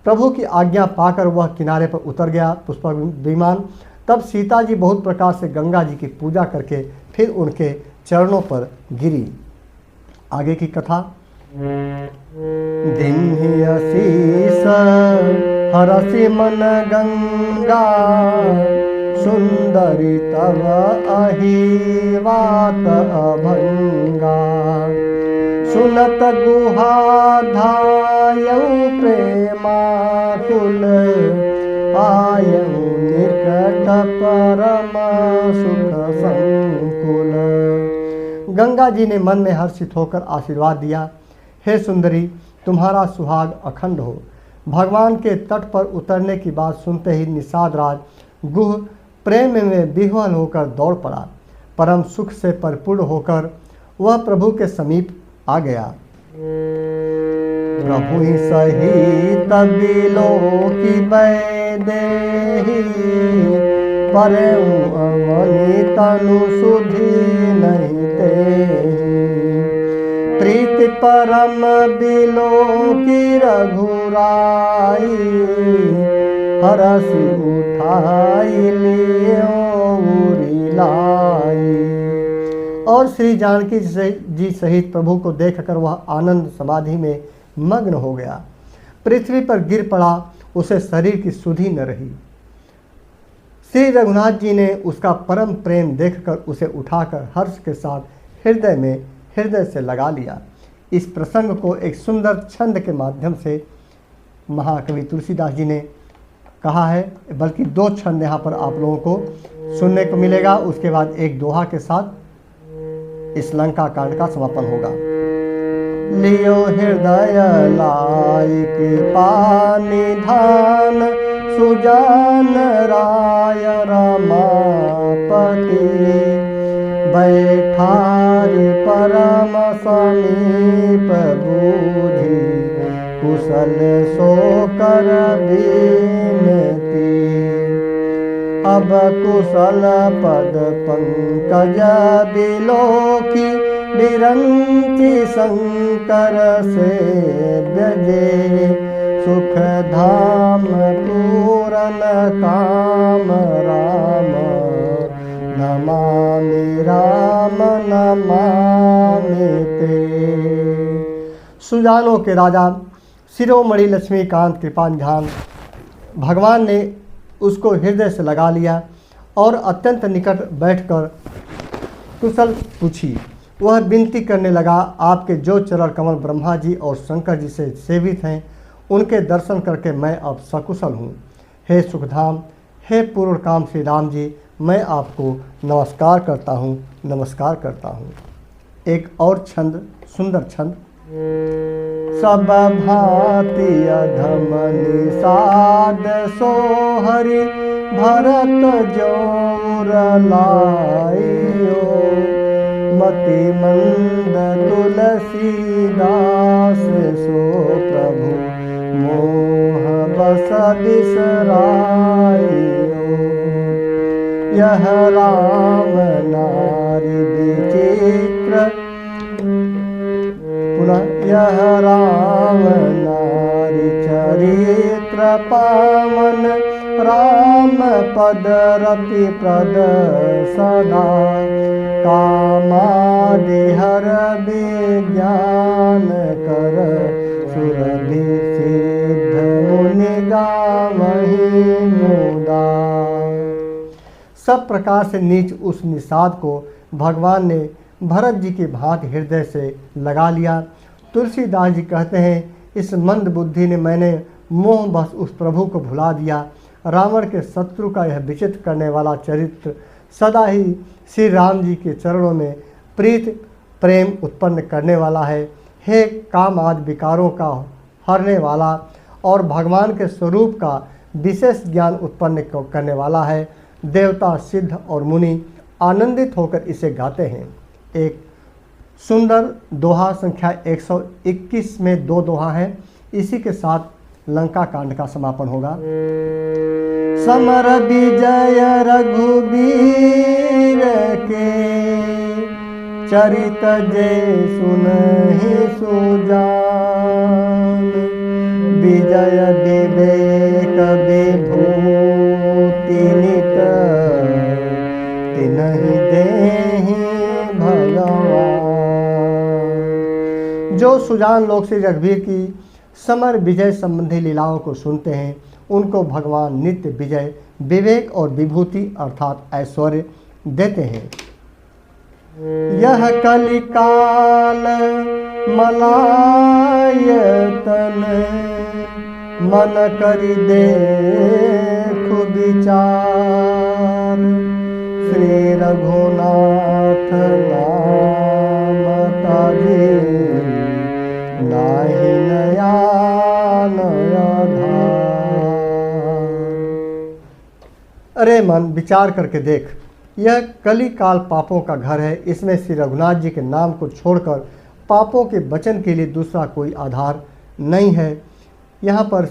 प्रभु की आज्ञा पाकर वह किनारे पर उतर गया पुष्पक विमान। तब सीता जी बहुत प्रकार से गंगा जी की पूजा करके फिर उनके चरणों पर गिरी। आगे की कथा। दिन्हि आशीष हरसि मन गंगा, सुंदरी तव अहि वात अभंगा। सुनत गुहा धायऊ प्रेमाकुल, आयऊ निकट परम सुख संकुल। गंगा जी ने मन में हर्षित होकर आशीर्वाद दिया, हे सुंदरी तुम्हारा सुहाग अखंड हो। भगवान के तट पर उतरने की बात सुनते ही निषाद राज गुह प्रेम में विह्वल होकर दौड़ पड़ा। परम सुख से परिपूर्ण होकर वह प्रभु के समीप आ गया। प्रभु ही सहित बिलो की बैदेही, परऊ अवनि तनु सुधि नहीं तेहि। प्रीति परम बिलो की रघुराई, हरसि उठाई लियो उरी लाई। और श्री जानकी जी सहित प्रभु को देखकर वह आनंद समाधि में मग्न हो गया। पृथ्वी पर गिर पड़ा, उसे शरीर की सुधि न रही। श्री रघुनाथ जी ने उसका परम प्रेम देखकर उसे उठाकर हर्ष के साथ हृदय से लगा लिया। इस प्रसंग को एक सुंदर छंद के माध्यम से महाकवि तुलसीदास जी ने कहा है, बल्कि 2 छंद यहाँ पर आप लोगों को सुनने को मिलेगा। उसके बाद एक दोहा के साथ इस लंका कांड का समापन होगा। लियो हृदय लाई के पानी धान, सुजान राय रमापति। बैठारी परम समीप बूझी, कुशल सो कर बीनती। अब कुशल पद पंकज बिलोकी, बिरंची शंकर से व्यजे। सुख धाम पूरन काम राम, नमामि राम नमामि ते। सुजानों के राजा शिरोमणि लक्ष्मीकांत कृपानिधान भगवान ने उसको हृदय से लगा लिया और अत्यंत निकट बैठकर कुशल पूछी। वह विनती करने लगा, आपके जो चरण कमल ब्रह्मा जी और शंकर जी से सेवित हैं, उनके दर्शन करके मैं अब सकुशल हूँ। हे सुखधाम, हे पूर्ण काम श्री राम जी, मैं आपको नमस्कार करता हूँ, नमस्कार करता हूँ। एक और छंद, सुंदर छंद। सब भांति अधम निषाद सोहरि, भरत जोर लाइयो। मति मंद तुलसीदास, सो प्रभु मोह बस बिसराइयो। यह राम नारी विचित्र, पुनः यह राम नारी चरित्र पावन। राम पद रति प्रद सदा, कामादि हर विज्ञान कर। सुरभि सिद्ध मुनि गावहि मुदा। सब प्रकार से नीच उस निषाद को भगवान ने भरत जी की भांति हृदय से लगा लिया। तुलसीदास जी कहते हैं, इस मंद बुद्धि ने मैंने मोह बस उस प्रभु को भुला दिया। रावण के शत्रु का यह विचित्र करने वाला चरित्र सदा ही श्री राम जी के चरणों में प्रीत प्रेम उत्पन्न करने वाला है। हे काम आदि विकारों का हरने वाला और भगवान के स्वरूप का विशेष ज्ञान उत्पन्न करने वाला है। देवता, सिद्ध और मुनि आनंदित होकर इसे गाते हैं। एक सुंदर दोहा संख्या 121 में 2 दोहा हैं। इसी के साथ लंका कांड का समापन होगा। समर विजय रघुबीर के, चरित जे सुनहि सुजान। विजय विवेक विभूति नित, तिन्हि देहि भगवान। जो सुजान लोग श्री रघुवीर की समर विजय संबंधी लीलाओं को सुनते हैं, उनको भगवान नित्य विजय, विवेक और विभूति अर्थात ऐश्वर्य देते हैं। यह कलिकाल मलायतन, मन करि देखु विचार। श्री रघुनाथ नाम ताजे, नाहि नया अरे मन, विचार करके देख, यह कली काल पापों का घर है। इसमें श्री रघुनाथ जी के नाम को छोड़कर पापों के वचन के लिए दूसरा कोई आधार नहीं है। यहाँ पर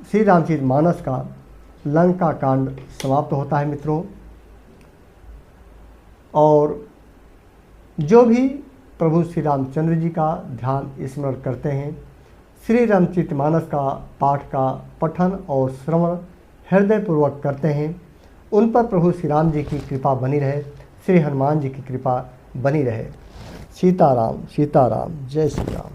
श्री रामचरितमानस का लंका कांड समाप्त होता है मित्रों। और जो भी प्रभु श्री रामचंद्र जी का ध्यान स्मरण करते हैं, श्री रामचरितमानस का पाठ का पठन और श्रवण हृदयपूर्वक करते हैं, उन पर प्रभु श्री राम जी की कृपा बनी रहे, श्री हनुमान जी की कृपा बनी रहे। सीताराम सीताराम, जय श्री राम।